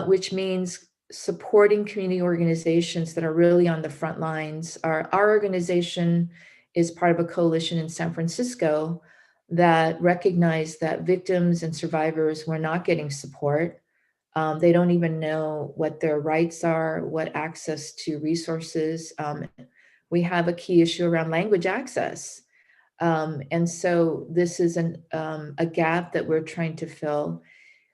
which means supporting community organizations that are really on the front lines. Our organization is part of a coalition in San Francisco that recognized that victims and survivors were not getting support. They don't even know what their rights are, what access to resources. We have a key issue around language access. And so this is a gap that we're trying to fill.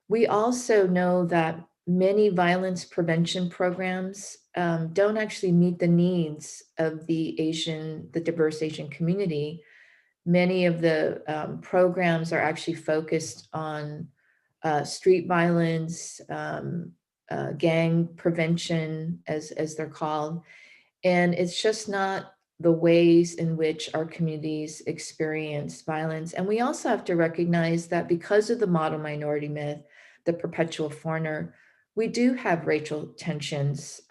We also know that many violence prevention programs don't actually meet the needs of the diverse Asian community. Many of the programs are actually focused on street violence, gang prevention, as they're called. And it's just not the ways in which our communities experience violence. And we also have to recognize that because of the model minority myth, the perpetual foreigner, we do have racial tensions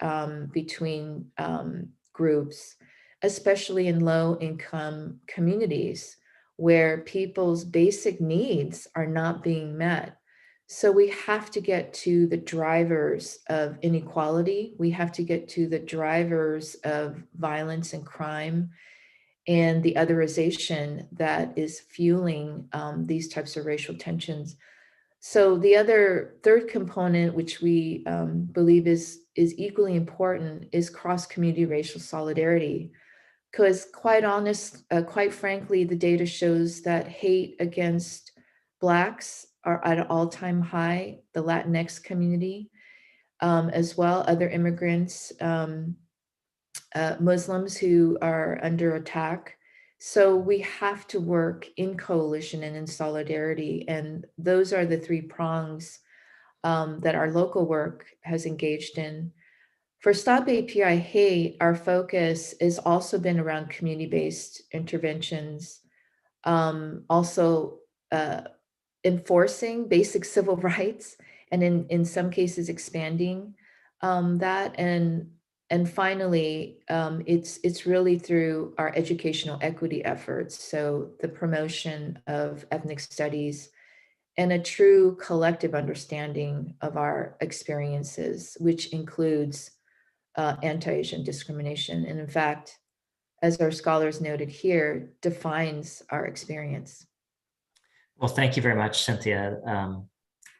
between groups, especially in low income communities where people's basic needs are not being met. So we have to get to the drivers of inequality. We have to get to the drivers of violence and crime and the otherization that is fueling these types of racial tensions. So the other third component, which we believe is equally important, is cross-community racial solidarity. Because quite frankly, the data shows that hate against Blacks are at an all-time high, the Latinx community as well, other immigrants, Muslims who are under attack. So we have to work in coalition and in solidarity. And those are the three prongs that our local work has engaged in. For Stop API Hate, our focus has also been around community-based interventions, also enforcing basic civil rights, and in some cases expanding that. And finally, it's really through our educational equity efforts. So the promotion of ethnic studies and a true collective understanding of our experiences, which includes anti-Asian discrimination. And in fact, as our scholars noted here, defines our experience. Well, thank you very much, Cynthia.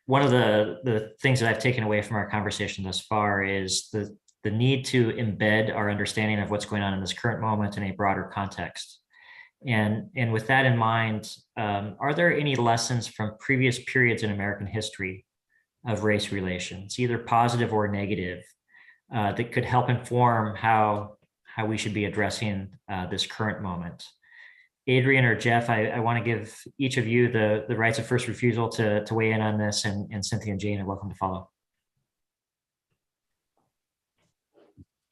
One of the things that I've taken away from our conversation thus far is the need to embed our understanding of what's going on in this current moment in a broader context. And with that in mind, are there any lessons from previous periods in American history of race relations, either positive or negative, that could help inform how we should be addressing this current moment? Adrian or Jeff, I want to give each of you the rights of first refusal to weigh in on this, and Cynthia and Jane are welcome to follow.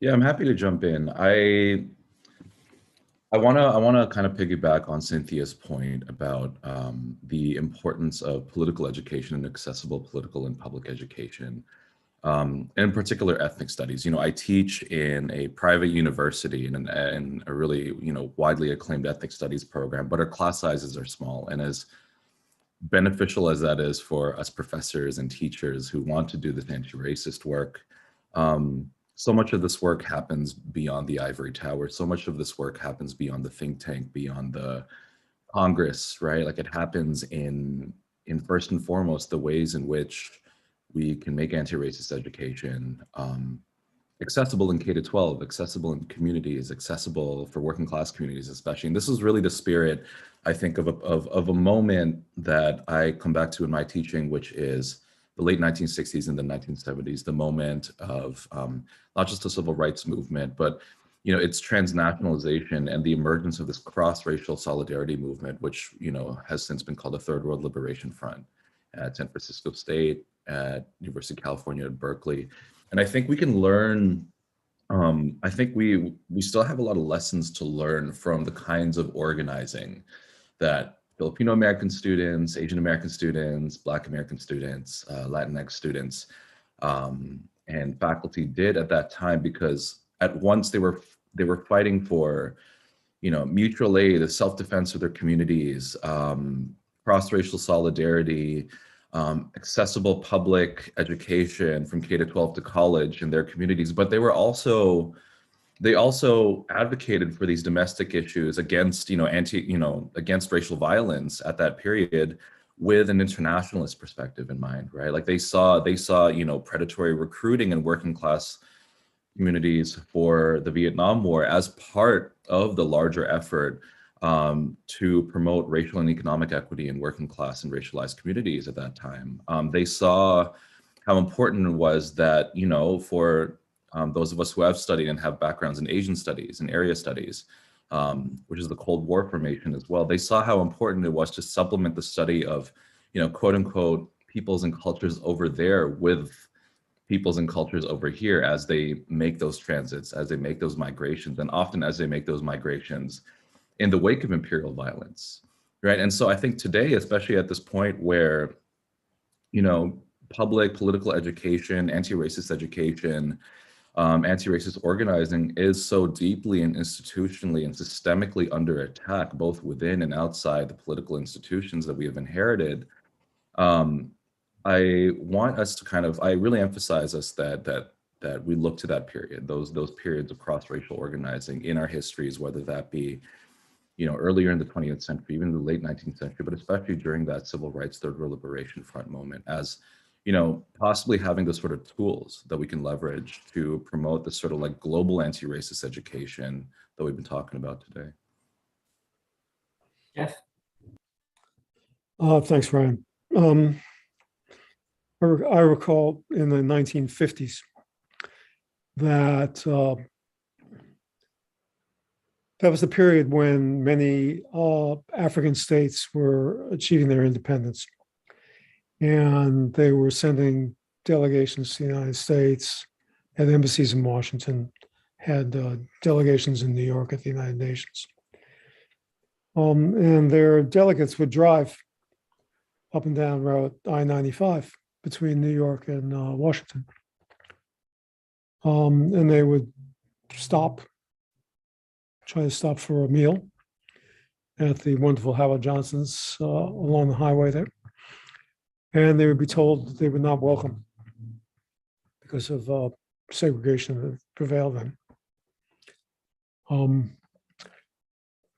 Yeah, I'm happy to jump in. I want to kind of piggyback on Cynthia's point about the importance of political education and accessible political and public education. And in particular, ethnic studies. I teach in a private university in a really, widely acclaimed ethnic studies program, but our class sizes are small. And as beneficial as that is for us professors and teachers who want to do this anti-racist work, so much of this work happens beyond the ivory tower. So much of this work happens beyond the think tank, beyond the Congress, right? Like, it happens in first and foremost the ways in which we can make anti-racist education accessible in K-12, accessible in communities, accessible for working class communities especially. And this is really the spirit, I think, of a moment that I come back to in my teaching, which is the late 1960s and the 1970s, the moment of not just the civil rights movement, but its transnationalization and the emergence of this cross-racial solidarity movement, which has since been called the Third World Liberation Front at San Francisco State, at University of California at Berkeley. And I think we can learn, I think we still have a lot of lessons to learn from the kinds of organizing that Filipino American students, Asian American students, Black American students, Latinx students, and faculty did at that time, because at once they were fighting for, mutual aid, self-defense of their communities, cross-racial solidarity, accessible public education from K-12 to college in their communities. But they were also they also advocated for these domestic issues against, against racial violence at that period with an internationalist perspective in mind, right? Like they saw, predatory recruiting in working class communities for the Vietnam War as part of the larger effort to promote racial and economic equity in working class and racialized communities at that time. They saw how important it was that, for those of us who have studied and have backgrounds in Asian studies and area studies, which is the Cold War formation as well, they saw how important it was to supplement the study of, quote unquote, peoples and cultures over there with peoples and cultures over here as they make those transits, as they make those migrations, and often as they make those migrations in the wake of imperial violence, right? And so I think today, especially at this point where, public political education, anti-racist education, anti-racist organizing is so deeply and institutionally and systemically under attack, both within and outside the political institutions that we have inherited. I want us to I really emphasize us that we look to that period, those periods of cross-racial organizing in our histories, whether that be, earlier in the 20th century, even the late 19th century, but especially during that civil rights, Third World Liberation Front moment, as possibly having the sort of tools that we can leverage to promote this sort of like global anti-racist education that we've been talking about today. Jeff? Thanks, Ryan. I recall in the 1950s that that was the period when many African states were achieving their independence. And they were sending delegations to the United States, had embassies in Washington, had delegations in New York at the United Nations. And their delegates would drive up and down Route I-95 between New York and Washington. And they would try to stop for a meal at the wonderful Howard Johnson's along the highway there. And they would be told that they were not welcome because of segregation that prevailed then.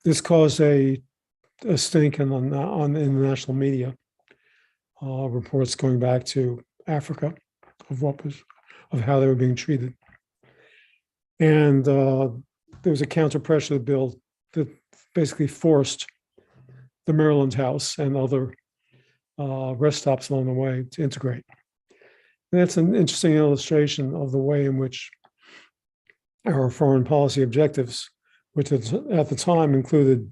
This caused a stink in the national media, reports going back to Africa of how they were being treated. And there was a counter-pressure bill that basically forced the Maryland House and other rest stops along the way to integrate. And that's an interesting illustration of the way in which our foreign policy objectives, which at the time included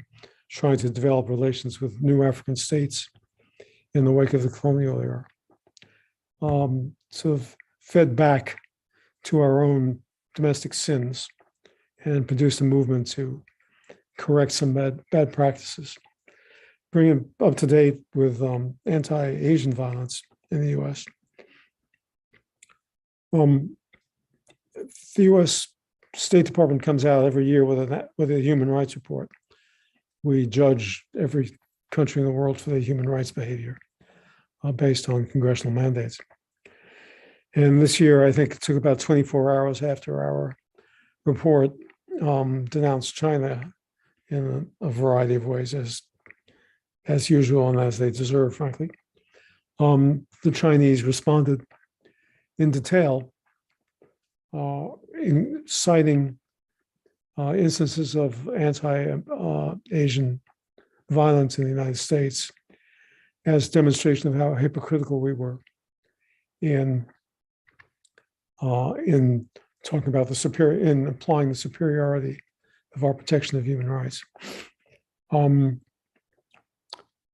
trying to develop relations with new African states in the wake of the colonial era, sort of fed back to our own domestic sins and produced a movement to correct some bad practices. Bring it up to date with anti-Asian violence in the U.S. The U.S. State Department comes out every year with a human rights report. We judge every country in the world for their human rights behavior based on congressional mandates. And this year, I think it took about 24 hours after our report denounced China in a variety of ways, as usual and as they deserve, frankly. The Chinese responded in detail, in citing instances of anti-Asian violence in the United States as demonstration of how hypocritical we were in talking about in applying the superiority of our protection of human rights.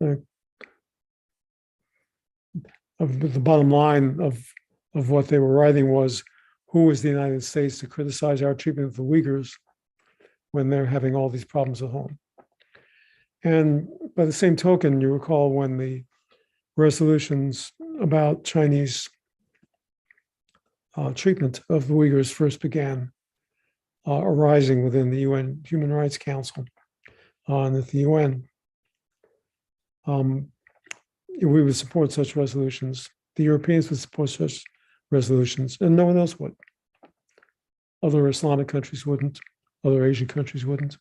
The bottom line of what they were writing was, who was the United States to criticize our treatment of the Uyghurs when they're having all these problems at home? And by the same token, you recall when the resolutions about Chinese treatment of the Uyghurs first began arising within the UN Human Rights Council and at the UN. We would support such resolutions. The Europeans would support such resolutions, and no one else would. Other Islamic countries wouldn't. Other Asian countries wouldn't.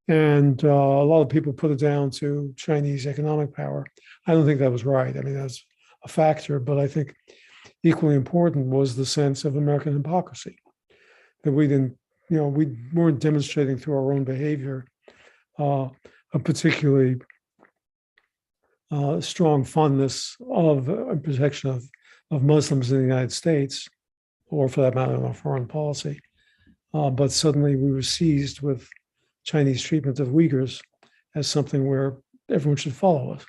And a lot of people put it down to Chinese economic power. I don't think that was right. I mean, that's a factor, but I think equally important was the sense of American hypocrisy, that we didn't, we weren't demonstrating through our own behavior a particularly strong fondness of protection of Muslims in the United States, or for that matter, in our foreign policy. But suddenly we were seized with Chinese treatment of Uyghurs as something where everyone should follow us.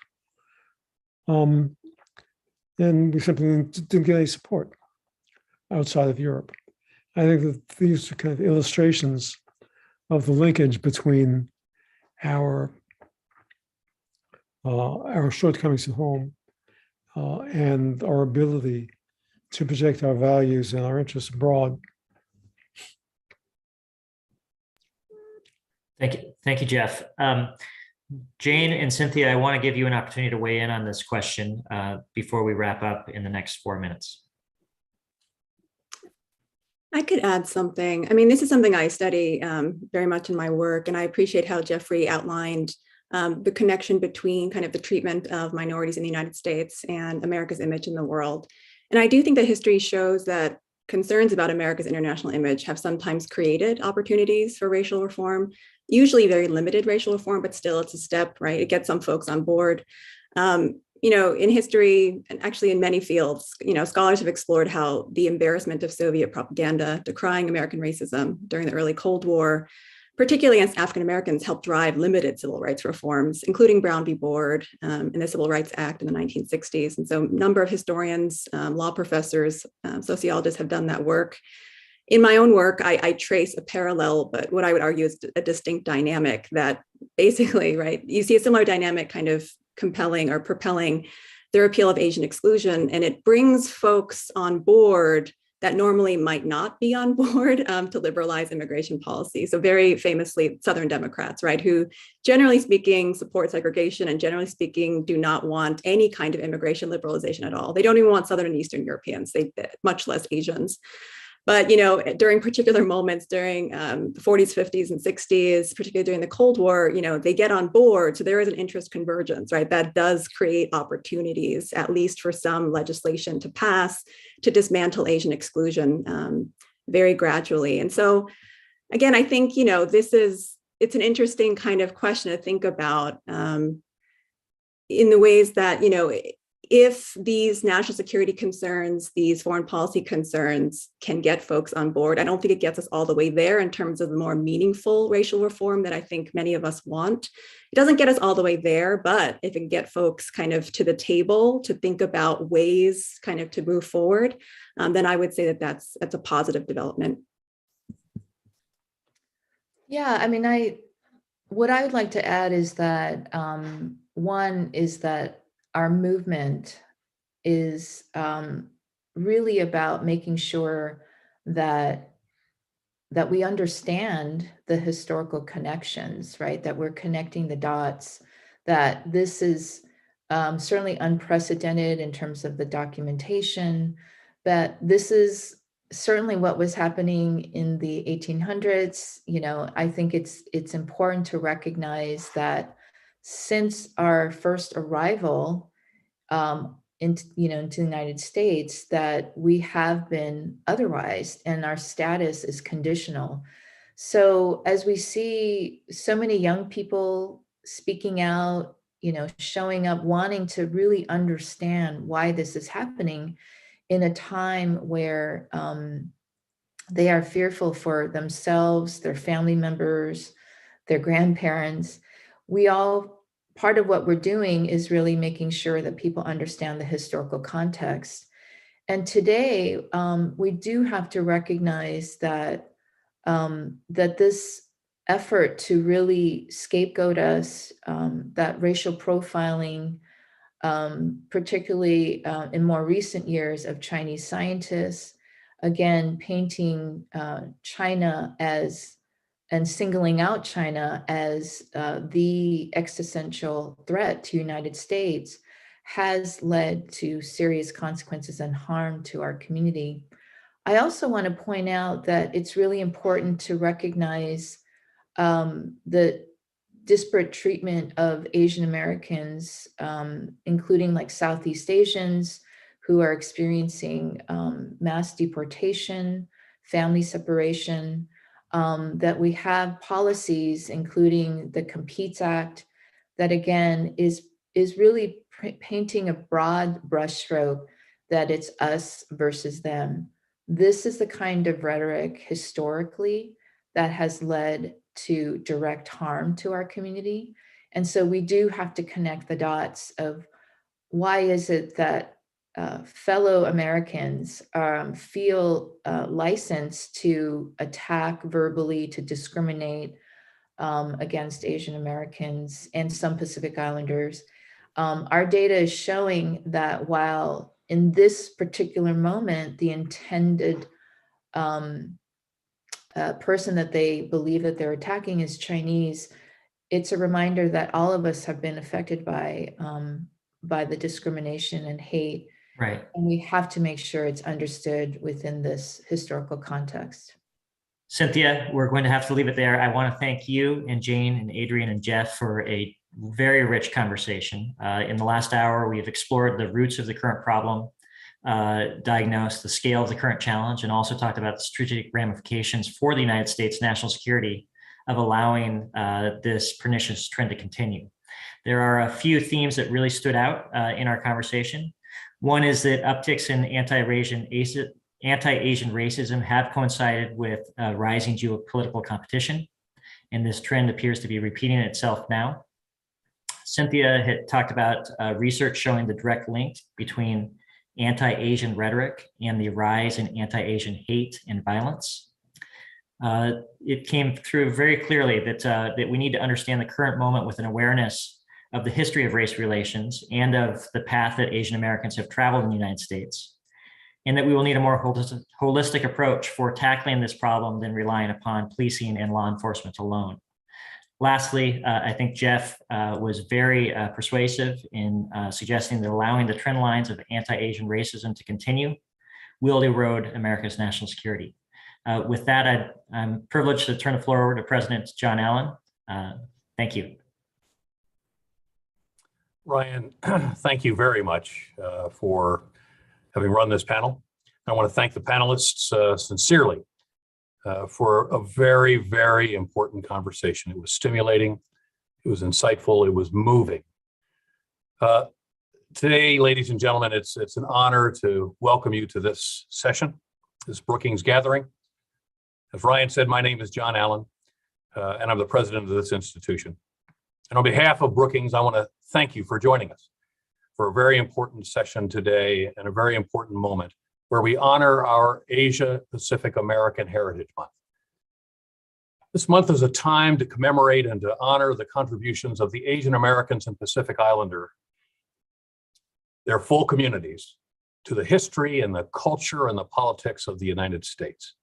And we simply didn't get any support outside of Europe. I think that these are kind of illustrations of the linkage between our shortcomings at home and our ability to project our values and our interests abroad. Thank you, Jeff. Jane and Cynthia, I want to give you an opportunity to weigh in on this question before we wrap up in the next 4 minutes. I could add something. I mean, this is something I study very much in my work, and I appreciate how Jeffrey outlined the connection between kind of the treatment of minorities in the United States and America's image in the world. And I do think that history shows that concerns about America's international image have sometimes created opportunities for racial reform, usually very limited racial reform, but still it's a step, right? It gets some folks on board. In history, and actually in many fields, scholars have explored how the embarrassment of Soviet propaganda decrying American racism during the early Cold War, particularly against African Americans, helped drive limited civil rights reforms, including Brown v. Board and the Civil Rights Act in the 1960s. And so a number of historians, law professors, sociologists have done that work. In my own work, I trace a parallel, but what I would argue is a distinct dynamic that basically, right, you see a similar dynamic kind of compelling or propelling the repeal of Asian exclusion, and it brings folks on board that normally might not be on board to liberalize immigration policy. So very famously, Southern Democrats, right, who generally speaking support segregation and generally speaking do not want any kind of immigration liberalization at all. They don't even want Southern and Eastern Europeans, much less Asians. But during particular moments during the 40s, 50s, and 60s, particularly during the Cold War, they get on board. So there is an interest convergence, right? That does create opportunities, at least for some legislation to pass to dismantle Asian exclusion very gradually. And so, again, I think it's an interesting kind of question to think about in the ways that if these national security concerns, these foreign policy concerns can get folks on board, I don't think it gets us all the way there in terms of the more meaningful racial reform that I think many of us want. It doesn't get us all the way there, but if it can get folks kind of to the table to think about ways kind of to move forward, then I would say that that's a positive development. Yeah, I mean, what I would like to add is that one is that our movement is really about making sure that we understand the historical connections, right? That we're connecting the dots, that this is certainly unprecedented in terms of the documentation, that this is certainly what was happening in the 1800s. I think it's important to recognize that since our first arrival into the United States, that we have been otherized and our status is conditional. So as we see so many young people speaking out, showing up, wanting to really understand why this is happening in a time where they are fearful for themselves, their family members, their grandparents, part of what we're doing is really making sure that people understand the historical context. And today, we do have to recognize that this effort to really scapegoat us, that racial profiling, particularly in more recent years of Chinese scientists, again, painting China and singling out China as the existential threat to the United States, has led to serious consequences and harm to our community. I also want to point out that it's really important to recognize the disparate treatment of Asian Americans, including like Southeast Asians who are experiencing mass deportation, family separation, that we have policies, including the Competes Act, that again is really painting a broad brushstroke that it's us versus them. This is the kind of rhetoric historically that has led to direct harm to our community. And so we do have to connect the dots of why is it that fellow Americans feel licensed to attack verbally, to discriminate against Asian Americans and some Pacific Islanders. Our data is showing that while in this particular moment, the intended person that they believe that they're attacking is Chinese, it's a reminder that all of us have been affected by the discrimination and hate. Right. And we have to make sure it's understood within this historical context. Cynthia, we're going to have to leave it there. I want to thank you and Jane and Adrian and Jeff for a very rich conversation. In the last hour, we've explored the roots of the current problem, diagnosed the scale of the current challenge, and also talked about the strategic ramifications for the United States national security of allowing this pernicious trend to continue. There are a few themes that really stood out in our conversation. One is that upticks in anti-Asian racism have coincided with rising geopolitical competition, and this trend appears to be repeating itself now. Cynthia had talked about research showing the direct link between anti-Asian rhetoric and the rise in anti-Asian hate and violence. It came through very clearly that we need to understand the current moment with an awareness of the history of race relations and of the path that Asian Americans have traveled in the United States, and that we will need a more holistic approach for tackling this problem than relying upon policing and law enforcement alone. Lastly, I think Jeff was very persuasive in suggesting that allowing the trend lines of anti-Asian racism to continue will erode America's national security. With that, I'm privileged to turn the floor over to President John Allen. Thank you. Ryan, thank you very much for having run this panel. I want to thank the panelists sincerely for a very, very important conversation. It was stimulating, it was insightful, it was moving. Today, ladies and gentlemen, it's an honor to welcome you to this session, this Brookings Gathering. As Ryan said, my name is John Allen, and I'm the president of this institution. And on behalf of Brookings, I want to thank you for joining us for a very important session today and a very important moment where we honor our Asia Pacific American Heritage Month. This month is a time to commemorate and to honor the contributions of the Asian Americans and Pacific Islander, their full communities, to the history and the culture and the politics of the United States.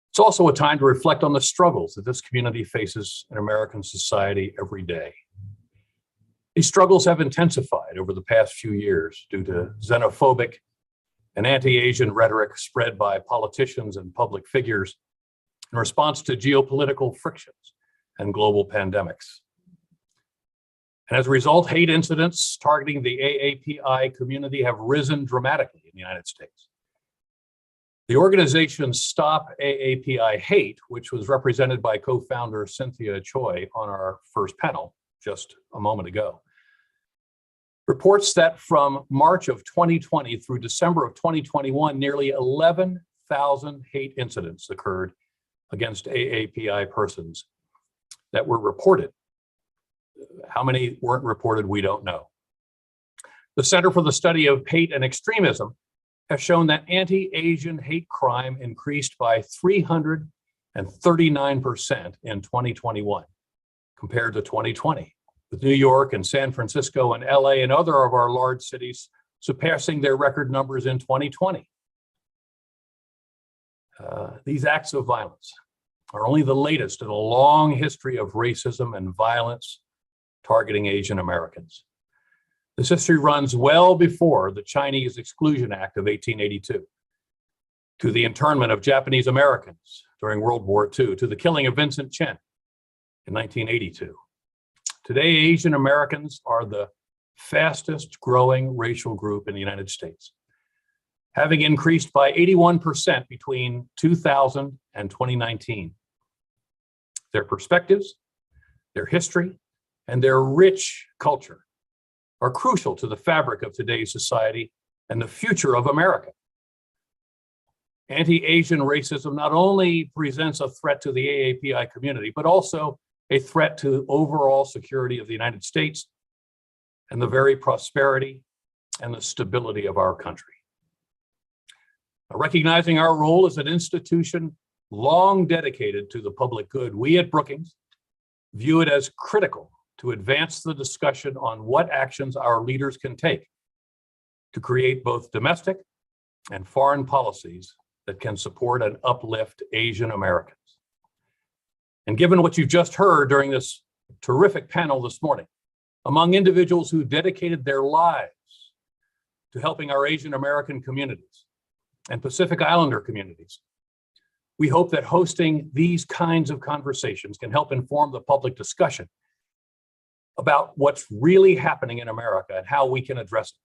It's also a time to reflect on the struggles that this community faces in American society every day. These struggles have intensified over the past few years due to xenophobic and anti-Asian rhetoric spread by politicians and public figures in response to geopolitical frictions and global pandemics. And as a result, hate incidents targeting the AAPI community have risen dramatically in the United States. The organization Stop AAPI Hate, which was represented by co-founder Cynthia Choi on our first panel just a moment ago, reports that from March of 2020 through December of 2021, nearly 11,000 hate incidents occurred against AAPI persons that were reported. How many weren't reported, we don't know. The Center for the Study of Hate and Extremism has shown that anti-Asian hate crime increased by 339% in 2021 compared to 2020, with New York and San Francisco and LA and other of our large cities surpassing their record numbers in 2020. These acts of violence are only the latest in a long history of racism and violence targeting Asian Americans. This history runs well before the Chinese Exclusion Act of 1882. to the internment of Japanese Americans during World War II, to the killing of Vincent Chin in 1982. Today, Asian Americans are the fastest growing racial group in the United States, having increased by 81% between 2000 and 2019. Their perspectives, their history, and their rich culture are crucial to the fabric of today's society and the future of America. Anti-Asian racism not only presents a threat to the AAPI community, but also a threat to overall security of the United States and the very prosperity and the stability of our country. Recognizing our role as an institution long dedicated to the public good, we at Brookings view it as critical to advance the discussion on what actions our leaders can take to create both domestic and foreign policies that can support and uplift Asian Americans. And given what you've just heard during this terrific panel this morning, among individuals who dedicated their lives to helping our Asian American communities and Pacific Islander communities, we hope that hosting these kinds of conversations can help inform the public discussion about what's really happening in America and how we can address it.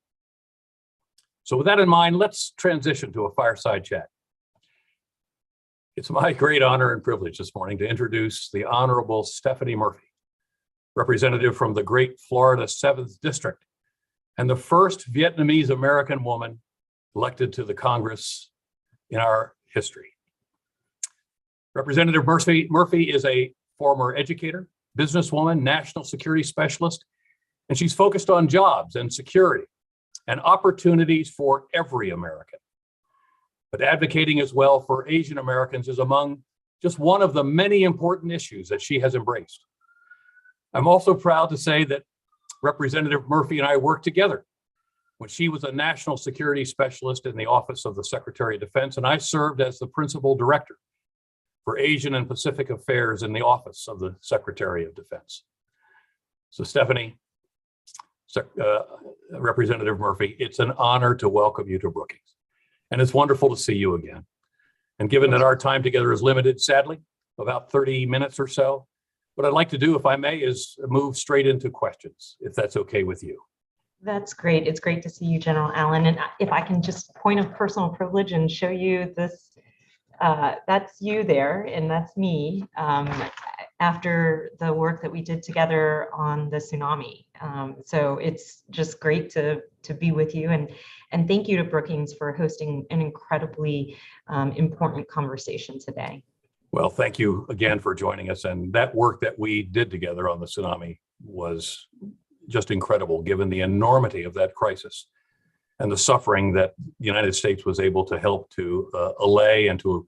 So with that in mind, let's transition to a fireside chat. It's my great honor and privilege this morning to introduce the Honorable Stephanie Murphy, representative from the great Florida 7th District, and the first Vietnamese American woman elected to the Congress in our history. Representative Murphy is a former educator, businesswoman, national security specialist, and she's focused on jobs and security and opportunities for every American. But advocating as well for Asian Americans is among just one of the many important issues that she has embraced. I'm also proud to say that Representative Murphy and I worked together when she was a national security specialist in the Office of the Secretary of Defense, and I served as the principal director for Asian and Pacific Affairs in the Office of the Secretary of Defense. So Stephanie, Representative Murphy, it's an honor to welcome you to Brookings. And it's wonderful to see you again. And given that our time together is limited, sadly, about 30 minutes or so, what I'd like to do, if I may, is move straight into questions, if that's okay with you. That's great. It's great to see you, General Allen. And if I can just point of personal privilege and show you this, that's you there, and that's me after the work that we did together on the tsunami. So it's just great to be with you, and thank you to Brookings for hosting an incredibly important conversation today. Well, thank you again for joining us. And that work that we did together on the tsunami was just incredible, given the enormity of that crisis and the suffering that the United States was able to help to allay and to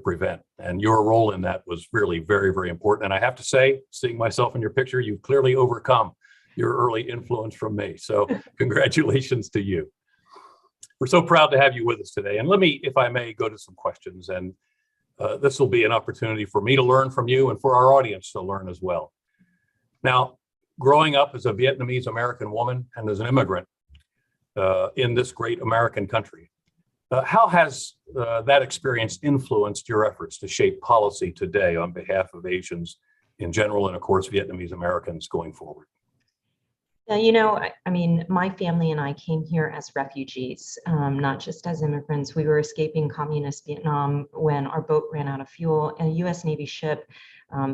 prevent. And your role in that was really very, very important. And I have to say, seeing myself in your picture, you've clearly overcome your early influence from me. So congratulations to you. We're so proud to have you with us today. And let me, if I may, go to some questions. And this will be an opportunity for me to learn from you and for our audience to learn as well. Now, growing up as a Vietnamese American woman and as an immigrant in this great American country, how has that experience influenced your efforts to shape policy today on behalf of Asians in general and, of course, Vietnamese Americans going forward? You know, I mean, my family and I came here as refugees, not just as immigrants. We were escaping communist Vietnam when our boat ran out of fuel, and a U.S. Navy ship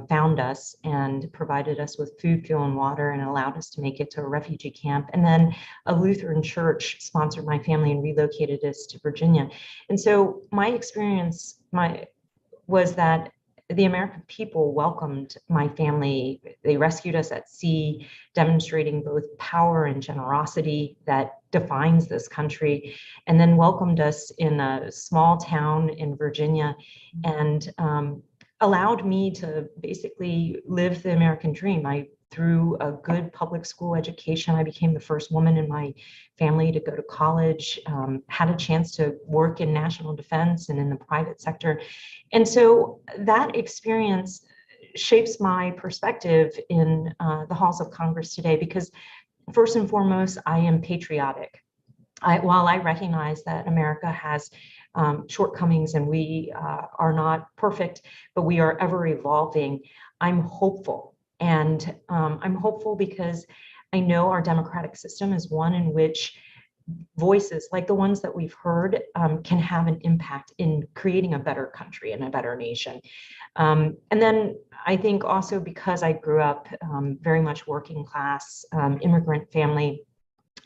found us and provided us with food, fuel, and water, and allowed us to make it to a refugee camp. And then a Lutheran church sponsored my family and relocated us to Virginia. And so my experience was that the American people welcomed my family. They rescued us at sea, demonstrating both power and generosity that defines this country, and then welcomed us in a small town in Virginia and allowed me to basically live the American dream. Through a good public school education, I became the first woman in my family to go to college, had a chance to work in national defense and in the private sector. And so that experience shapes my perspective in the halls of Congress today, because first and foremost, I am patriotic. while I recognize that America has shortcomings and we are not perfect, but we are ever evolving, I'm hopeful. And I'm hopeful because I know our democratic system is one in which voices like the ones that we've heard can have an impact in creating a better country and a better nation. And then I think also because I grew up very much working class, immigrant family,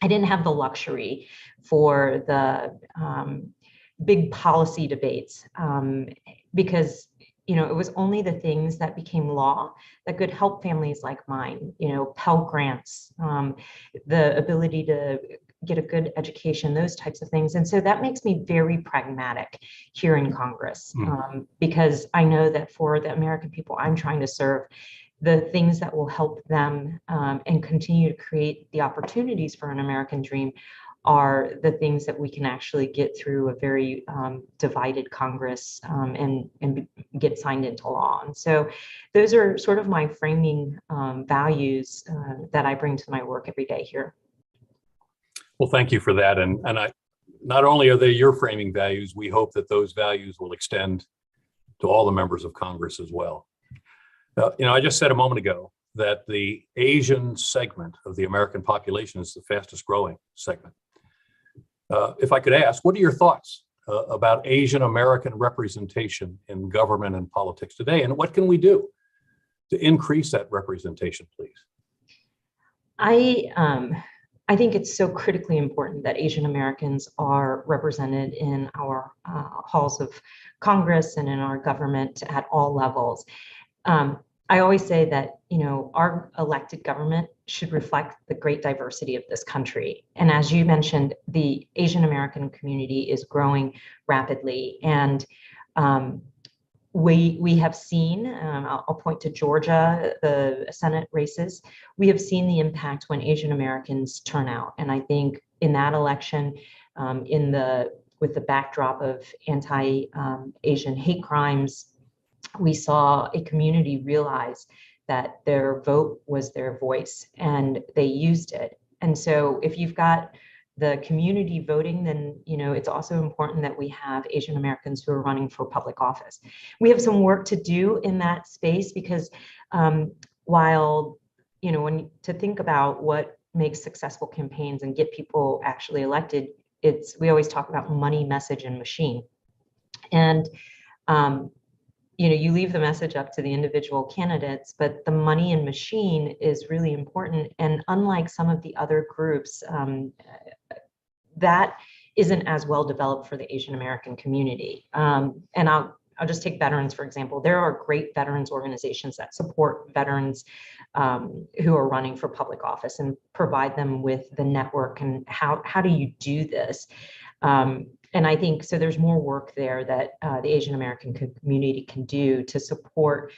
I didn't have the luxury for the big policy debates because it was only the things that became law that could help families like mine, Pell Grants, the ability to get a good education, those types of things. And so that makes me very pragmatic here in Congress because I know that for the American people I'm trying to serve, the things that will help them and continue to create the opportunities for an American dream are the things that we can actually get through a very divided Congress and get signed into law. And so those are sort of my framing values that I bring to my work every day here. Well, thank you for that. And not only are they your framing values, we hope that those values will extend to all the members of Congress as well. I just said a moment ago that the Asian segment of the American population is the fastest growing segment. If I could ask, what are your thoughts about Asian American representation in government and politics today? And what can we do to increase that representation, please? I think it's so critically important that Asian Americans are represented in our halls of Congress and in our government at all levels. I always say that, our elected government should reflect the great diversity of this country. And as you mentioned, the Asian American community is growing rapidly. And we have seen, I'll point to Georgia, the Senate races, we have seen the impact when Asian Americans turn out. And I think in that election, with the backdrop of anti-Asian hate crimes, we saw a community realize that their vote was their voice and they used it. And so if you've got the community voting, then it's also important that we have Asian Americans who are running for public office. We have some work to do in that space because while to think about what makes successful campaigns and get people actually elected, we always talk about money, message, and machine. And you leave the message up to the individual candidates, but the money and machine is really important. And unlike some of the other groups, that isn't as well developed for the Asian American community. And I'll just take veterans, for example. There are great veterans organizations that support veterans who are running for public office and provide them with the network and how do you do this? And I think so there's more work there that the Asian American community can do to support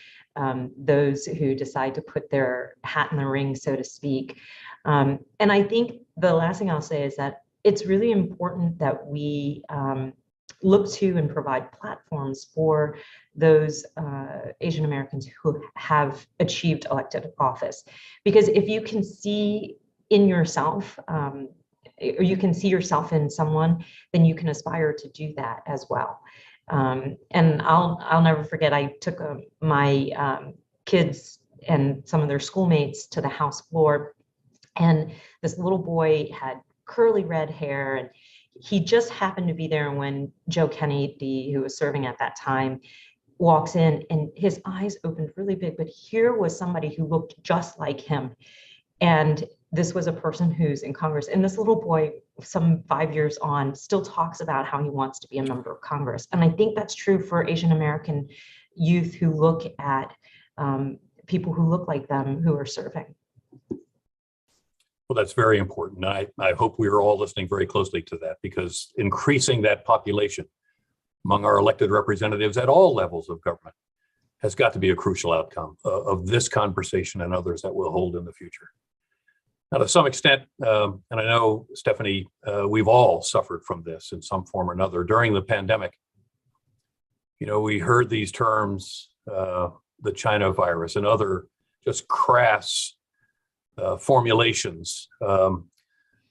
those who decide to put their hat in the ring, so to speak. And I think the last thing I'll say is that it's really important that we look to and provide platforms for those Asian Americans who have achieved elected office. Because if you can see in yourself, or you can see yourself in someone, then you can aspire to do that as well. And I'll never forget, I took my kids and some of their schoolmates to the House floor, and this little boy had curly red hair, and he just happened to be there when Joe Kennedy, who was serving at that time, walks in, and his eyes opened really big, but here was somebody who looked just like him. And this was a person who's in Congress. And this little boy, some 5 years on, still talks about how he wants to be a member of Congress. And I think that's true for Asian American youth who look at people who look like them who are serving. Well, that's very important. I hope we are all listening very closely to that, because increasing that population among our elected representatives at all levels of government has got to be a crucial outcome of this conversation and others that we'll hold in the future. Now, to some extent, and I know, Stephanie, we've all suffered from this in some form or another during the pandemic. We heard these terms, the China virus and other just crass formulations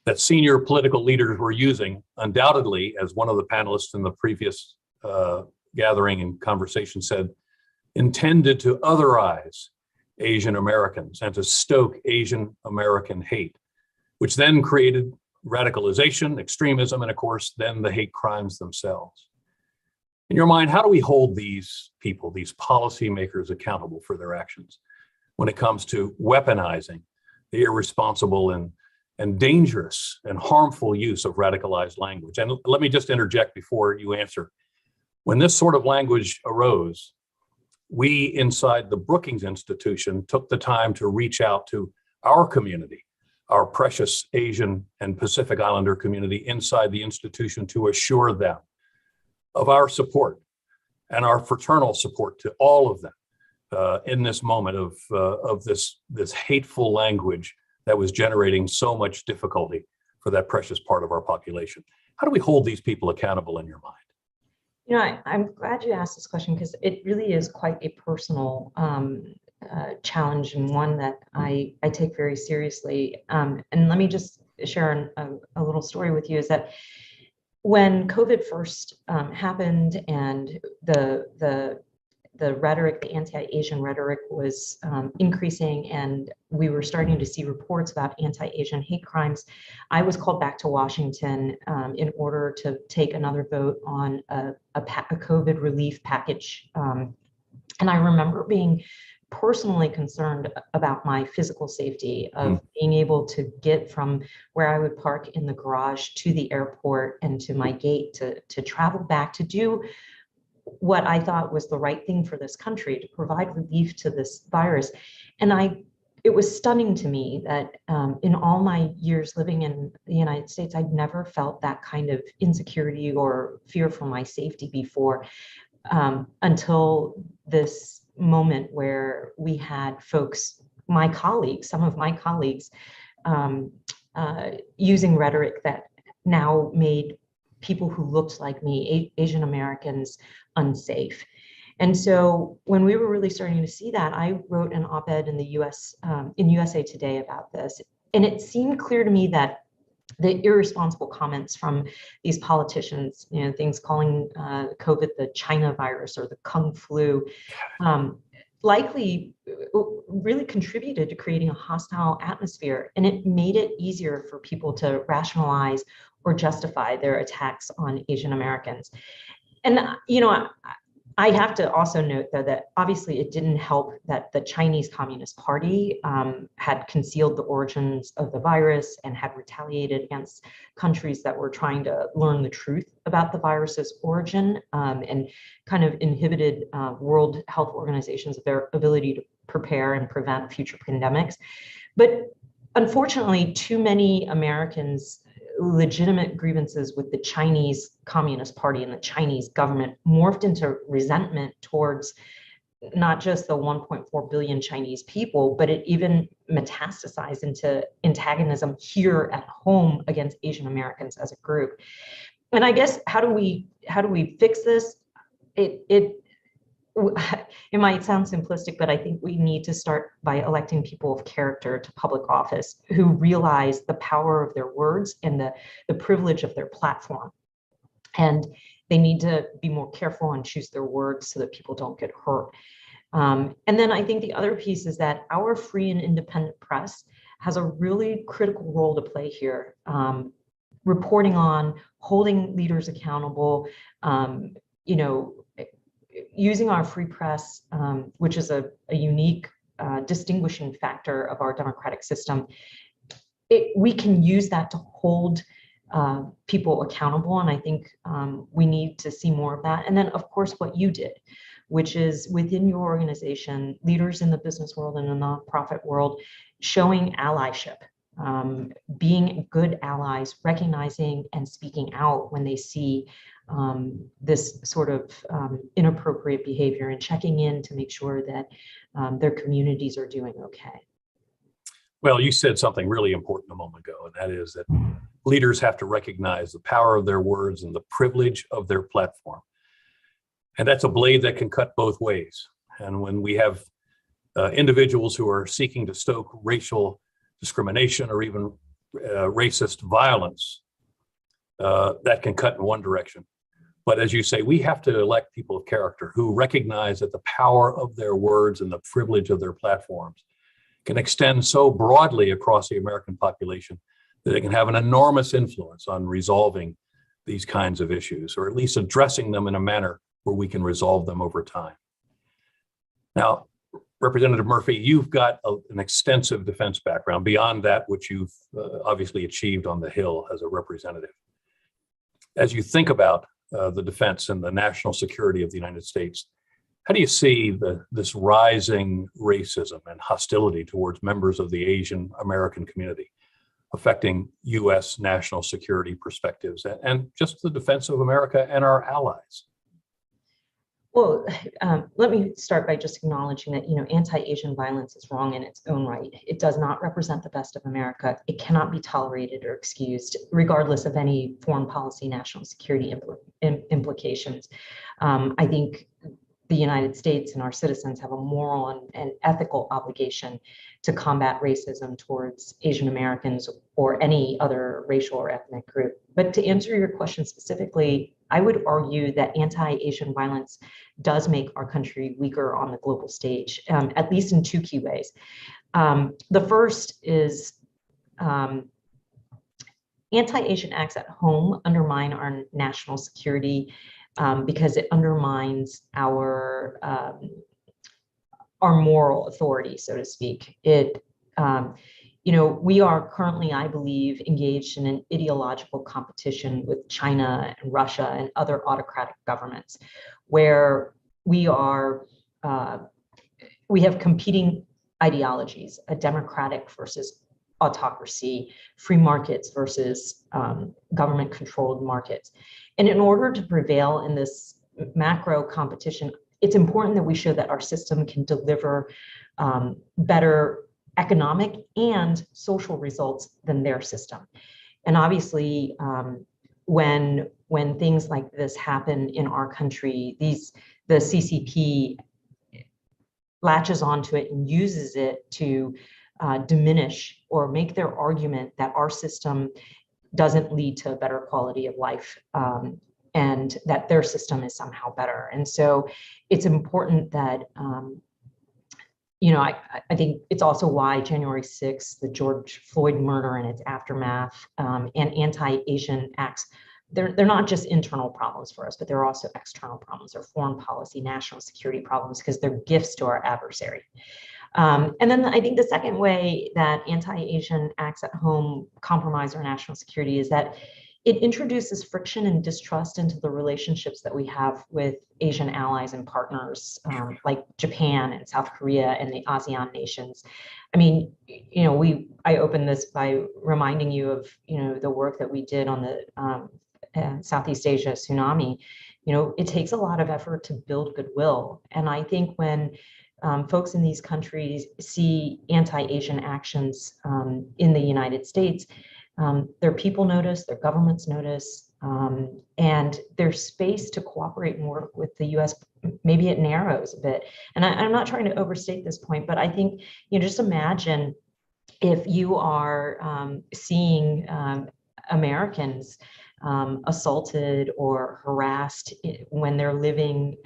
that senior political leaders were using, undoubtedly, as one of the panelists in the previous gathering and conversation said, intended to otherize Asian Americans and to stoke Asian American hate, which then created radicalization, extremism, and of course, then the hate crimes themselves. In your mind, how do we hold these people, these policymakers, accountable for their actions when it comes to weaponizing the irresponsible and dangerous and harmful use of radicalized language? And let me just interject before you answer. When this sort of language arose, we inside the Brookings Institution took the time to reach out to our community, our precious Asian and Pacific Islander community inside the institution, to assure them of our support and our fraternal support to all of them in this moment of this hateful language that was generating so much difficulty for that precious part of our population. How do we hold these people accountable in your mind? You know, I'm glad you asked this question, because it really is quite a personal challenge, and one that I take very seriously. And let me just share a little story with you, is that when COVID first happened and the rhetoric, the anti-Asian rhetoric was increasing, and we were starting to see reports about anti-Asian hate crimes, I was called back to Washington in order to take another vote on a COVID relief package. And I remember being personally concerned about my physical safety of being able to get from where I would park in the garage to the airport and to my gate to travel back to do what I thought was the right thing for this country, to provide relief to this virus. And it was stunning to me that in all my years living in the United States, I'd never felt that kind of insecurity or fear for my safety before, until this moment where we had folks, my colleagues, some of my colleagues, using rhetoric that now made people who looked like me, Asian Americans, unsafe. And so when we were really starting to see that, I wrote an op-ed in the in USA Today about this. And it seemed clear to me that the irresponsible comments from these politicians, you know, things calling COVID the China virus or the Kung flu, likely really contributed to creating a hostile atmosphere. And it made it easier for people to rationalize or justify their attacks on Asian Americans. And, you know, I have to also note, though, that obviously it didn't help that the Chinese Communist Party had concealed the origins of the virus and had retaliated against countries that were trying to learn the truth about the virus's origin, and kind of inhibited World Health Organizations of their ability to prepare and prevent future pandemics. But unfortunately, too many Americans' legitimate grievances with the Chinese Communist Party and the Chinese government morphed into resentment towards not just the 1.4 billion Chinese people, but it even metastasized into antagonism here at home against Asian Americans as a group. And I guess, how do we fix this? It might sound simplistic, but I think we need to start by electing people of character to public office who realize the power of their words and the privilege of their platform. And they need to be more careful and choose their words so that people don't get hurt. And then I think the other piece is that our free and independent press has a really critical role to play here, reporting on, holding leaders accountable, you know, using our free press, which is a unique distinguishing factor of our democratic system. We can use that to hold people accountable, and I think we need to see more of that. And then, of course, what you did, which is within your organization, leaders in the business world and the nonprofit world, showing allyship, being good allies, recognizing and speaking out when they see this sort of inappropriate behavior, and checking in to make sure that their communities are doing okay. Well, you said something really important a moment ago, and that is that leaders have to recognize the power of their words and the privilege of their platform. And that's a blade that can cut both ways. And when we have individuals who are seeking to stoke racial discrimination or even racist violence that can cut in one direction. But as you say, we have to elect people of character who recognize that the power of their words and the privilege of their platforms can extend so broadly across the American population that it can have an enormous influence on resolving these kinds of issues, or at least addressing them in a manner where we can resolve them over time. Now, Representative Murphy, you've got an extensive defense background beyond that which you've obviously achieved on the Hill as a representative. As you think about the defense and the national security of the United States, how do you see this rising racism and hostility towards members of the Asian American community affecting U.S. national security perspectives and just the defense of America and our allies? Well, let me start by just acknowledging that, anti-Asian violence is wrong in its own right. It does not represent the best of America. It cannot be tolerated or excused, regardless of any foreign policy, national security implications. I think the United States and our citizens have a moral and ethical obligation to combat racism towards Asian Americans or any other racial or ethnic group. But to answer your question specifically, I would argue that anti-Asian violence does make our country weaker on the global stage, at least in two key ways. The first is anti-Asian acts at home undermine our national security because it undermines our moral authority, so to speak. We are currently, I believe, engaged in an ideological competition with China and Russia and other autocratic governments, where we have competing ideologies: a democratic versus autocracy, free markets versus government-controlled markets. And in order to prevail in this macro competition, it's important that we show that our system can deliver better economic and social results than their system. And obviously, when things like this happen in our country, the CCP latches onto it and uses it to diminish or make their argument that our system doesn't lead to a better quality of life, and that their system is somehow better. And so it's important that I think it's also why January 6th, the George Floyd murder and its aftermath, and anti-Asian acts, they're not just internal problems for us, but they're also external problems. They're foreign policy, national security problems, because they're gifts to our adversary. And then I think the second way that anti-Asian acts at home compromise our national security is that it introduces friction and distrust into the relationships that we have with Asian allies and partners, like Japan and South Korea and the ASEAN nations. I mean, I opened this by reminding you of, the work that we did on the Southeast Asia tsunami. It takes a lot of effort to build goodwill. And I think when folks in these countries see anti-Asian actions in the United States, their people notice, their governments notice, and there's space to cooperate and work with the U.S. Maybe it narrows a bit. And I'm not trying to overstate this point, but I think, just imagine if you are seeing Americans assaulted or harassed when they're living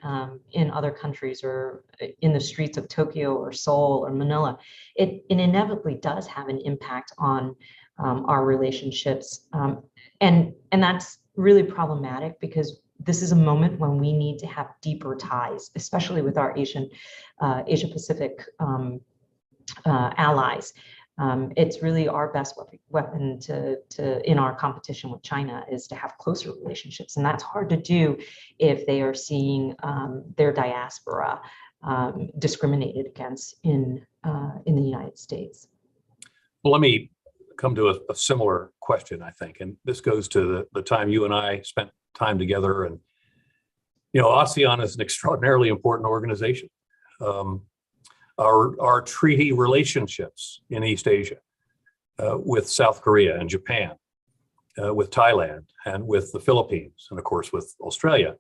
in other countries or in the streets of Tokyo or Seoul or Manila. It inevitably does have an impact on our relationships. And that's really problematic, because this is a moment when we need to have deeper ties, especially with our Asia Pacific allies. It's really our best weapon in our competition with China is to have closer relationships. And that's hard to do if they are seeing their diaspora discriminated against in the United States. Well, let me come to a similar question, I think. And this goes to the time you and I spent time together. And, ASEAN is an extraordinarily important organization. Our treaty relationships in East Asia with South Korea and Japan, with Thailand and with the Philippines, and of course with Australia.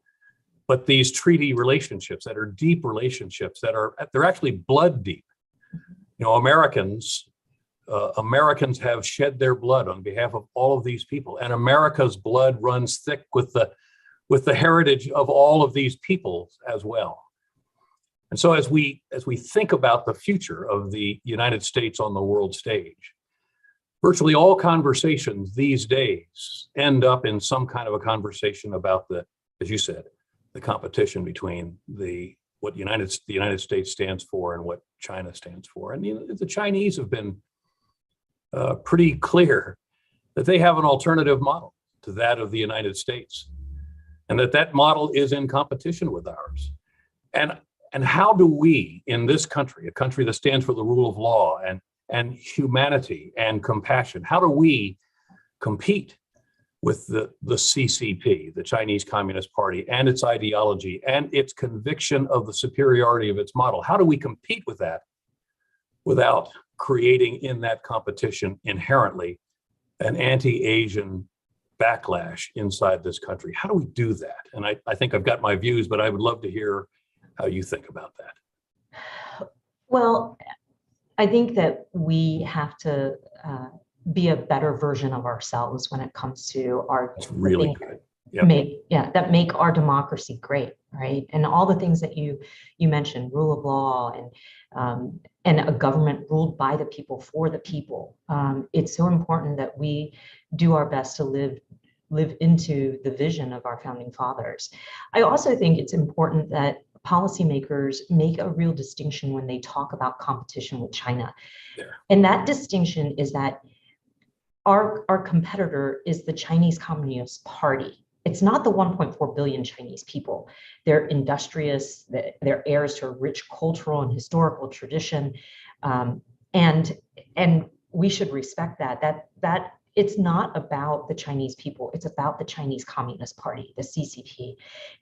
But these treaty relationships that are deep relationships they're actually blood deep. Americans Americans have shed their blood on behalf of all of these people, and America's blood runs thick with the heritage of all of these peoples as well. And so as we think about the future of the United States on the world stage, virtually all conversations these days end up in some kind of a conversation about as you said, the competition between what the United States stands for and what China stands for. And the Chinese have been pretty clear that they have an alternative model to that of the United States, and that model is in competition with ours. And how do we, in this country, a country that stands for the rule of law and humanity and compassion, how do we compete with the CCP, the Chinese Communist Party, and its ideology and its conviction of the superiority of its model? How do we compete with that without creating in that competition inherently an anti-Asian backlash inside this country? How do we do that? And I think I've got my views, but I would love to hear how you think about that. Well, I think that we have to be a better version of ourselves when it comes to our That's really good. Yep. That make our democracy great, right? And all the things that you mentioned, rule of law and a government ruled by the people for the people. It's so important that we do our best to live into the vision of our founding fathers. I also think it's important that policymakers make a real distinction when they talk about competition with China. There. And that distinction is that our competitor is the Chinese Communist Party. It's not the 1.4 billion Chinese people. They're industrious, they're heirs to a rich cultural and historical tradition. And we should respect that it's not about the Chinese people, it's about the Chinese Communist Party, the CCP.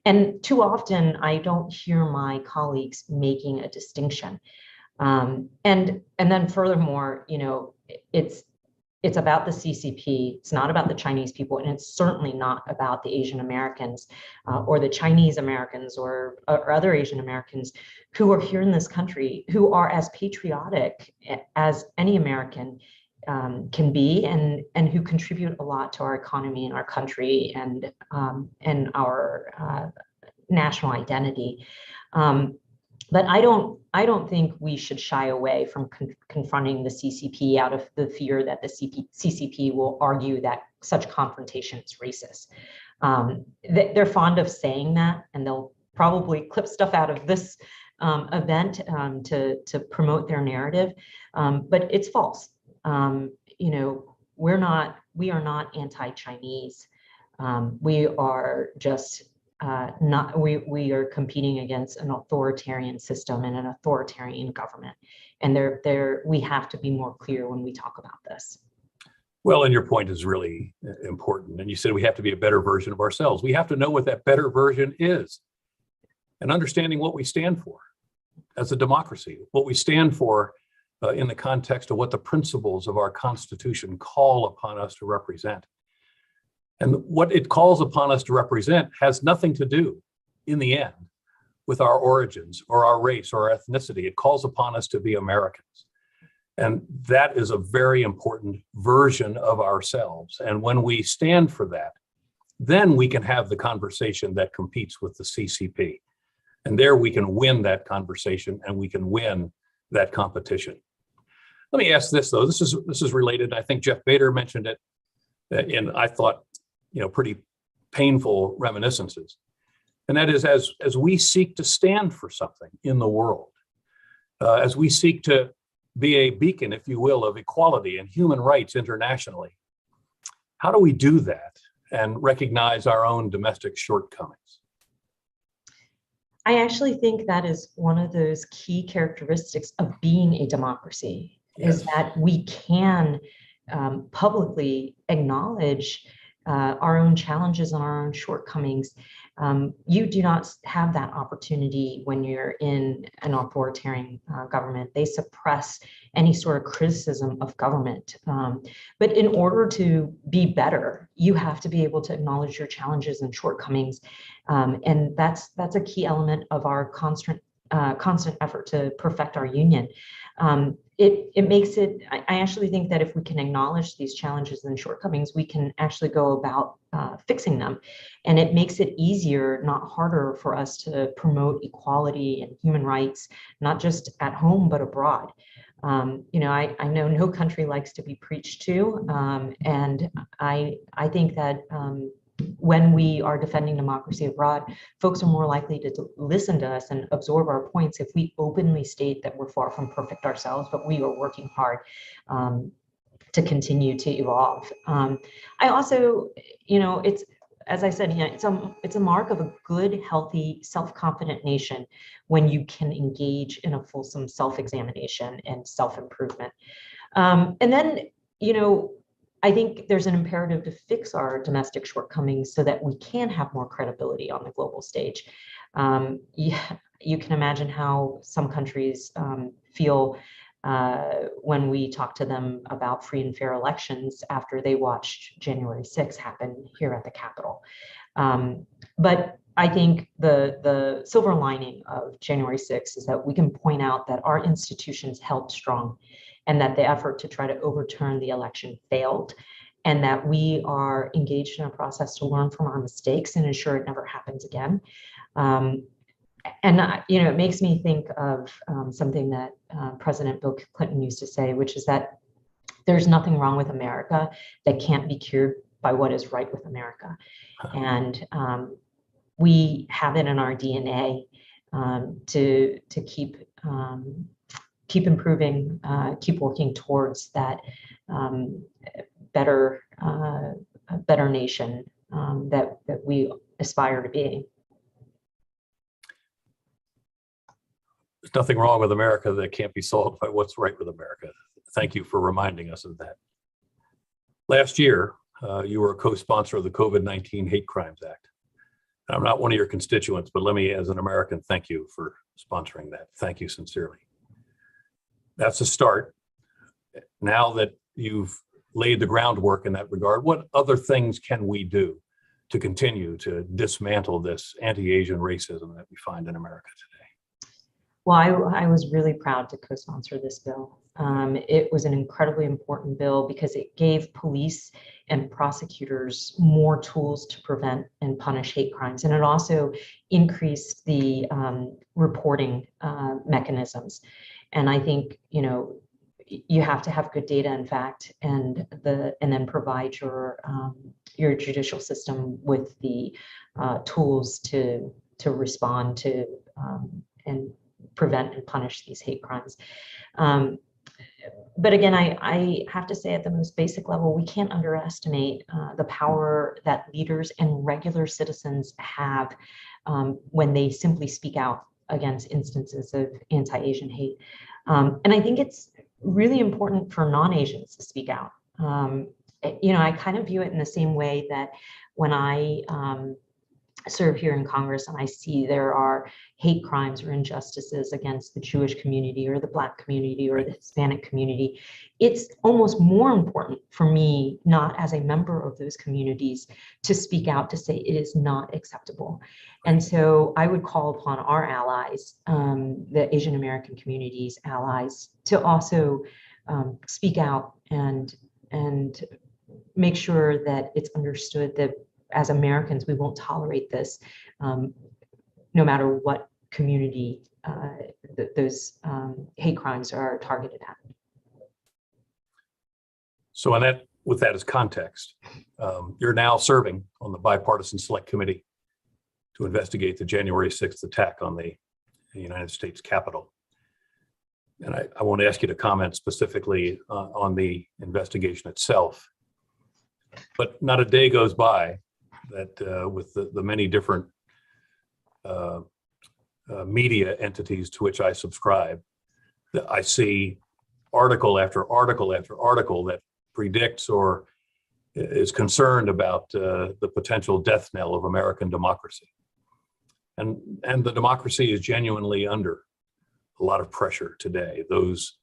And too often I don't hear my colleagues making a distinction. And then furthermore, it's about the CCP, it's not about the Chinese people, and it's certainly not about the Asian Americans or the Chinese Americans or other Asian Americans who are here in this country, who are as patriotic as any American can be, and who contribute a lot to our economy and our country and our national identity. But I don't think we should shy away from confronting the CCP out of the fear that the CCP will argue that such confrontation is racist. They're fond of saying that, and they'll probably clip stuff out of this event to promote their narrative, but it's false. We are not anti-Chinese. We are just we are competing against an authoritarian system and an authoritarian government. And we have to be more clear when we talk about this. Well, and your point is really important. And you said we have to be a better version of ourselves. We have to know what that better version is, and understanding what we stand for as a democracy, what we stand for in the context of what the principles of our Constitution call upon us to represent. And what it calls upon us to represent has nothing to do, in the end, with our origins or our race or our ethnicity. It calls upon us to be Americans. And that is a very important version of ourselves. And when we stand for that, then we can have the conversation that competes with the CCP. And there we can win that conversation and we can win that competition. Let me ask this, though. This is related. I think Jeff Bader mentioned it in, I thought, pretty painful reminiscences. And that is, as we seek to stand for something in the world, as we seek to be a beacon, if you will, of equality and human rights internationally, how do we do that and recognize our own domestic shortcomings? I actually think that is one of those key characteristics of being a democracy, Yes. is that we can publicly acknowledge our own challenges and our own shortcomings. You do not have that opportunity when you're in an authoritarian government. They suppress any sort of criticism of government. But in order to be better, you have to be able to acknowledge your challenges and shortcomings. And that's a key element of our constant effort to perfect our union. it makes it, I actually think that if we can acknowledge these challenges and shortcomings, we can actually go about fixing them. And it makes it easier, not harder, for us to promote equality and human rights, not just at home, but abroad. You know, I know no country likes to be preached to. And I think that when we are defending democracy abroad, folks are more likely to listen to us and absorb our points if we openly state that we're far from perfect ourselves, but we are working hard to continue to evolve. I also, you know, it's, as I said, you know, it's a mark of a good, healthy, self-confident nation when you can engage in a fulsome self-examination and self-improvement. And then, you know, I think there's an imperative to fix our domestic shortcomings so that we can have more credibility on the global stage. Yeah, you can imagine how some countries feel when we talk to them about free and fair elections after they watched January 6th happen here at the Capitol. But I think the silver lining of January 6th is that we can point out that our institutions held strong, and that the effort to try to overturn the election failed, and that we are engaged in a process to learn from our mistakes and ensure it never happens again. And you know, it makes me think of something that President Bill Clinton used to say, which is that there's nothing wrong with America that can't be cured by what is right with America. And we have it in our DNA to keep improving, keep working towards that better nation that we aspire to be. There's nothing wrong with America that can't be solved by what's right with America. Thank you for reminding us of that. Last year, you were a co-sponsor of the COVID-19 Hate Crimes Act. I'm not one of your constituents, but let me, as an American, thank you for sponsoring that. Thank you sincerely. That's a start. Now that you've laid the groundwork in that regard, what other things can we do to continue to dismantle this anti-Asian racism that we find in America today? Well, I was really proud to co-sponsor this bill. It was an incredibly important bill because it gave police and prosecutors more tools to prevent and punish hate crimes. And it also increased the reporting mechanisms. And I think, you know, you have to have good data and fact, and then provide your judicial system with the tools to respond to and prevent and punish these hate crimes. But again, I have to say, at the most basic level, we can't underestimate the power that leaders and regular citizens have when they simply speak out against instances of anti-Asian hate. And I think it's really important for non-Asians to speak out. You know, I kind of view it in the same way that when I serve here in Congress and I see there are hate crimes or injustices against the Jewish community or the Black community or the Hispanic community, it's almost more important for me, not as a member of those communities, to speak out to say it is not acceptable. And so I would call upon our allies, the Asian American community's allies, to also speak out and make sure that it's understood that as Americans, we won't tolerate this, no matter what community those hate crimes are targeted at. So with that as context, you're now serving on the bipartisan select committee to investigate the January 6th attack on the United States Capitol. And I want to ask you to comment specifically on the investigation itself. But not a day goes by that with the many different media entities to which I subscribe, that I see article after article after article that predicts or is concerned about the potential death knell of American democracy. And the democracy is genuinely under a lot of pressure today. Those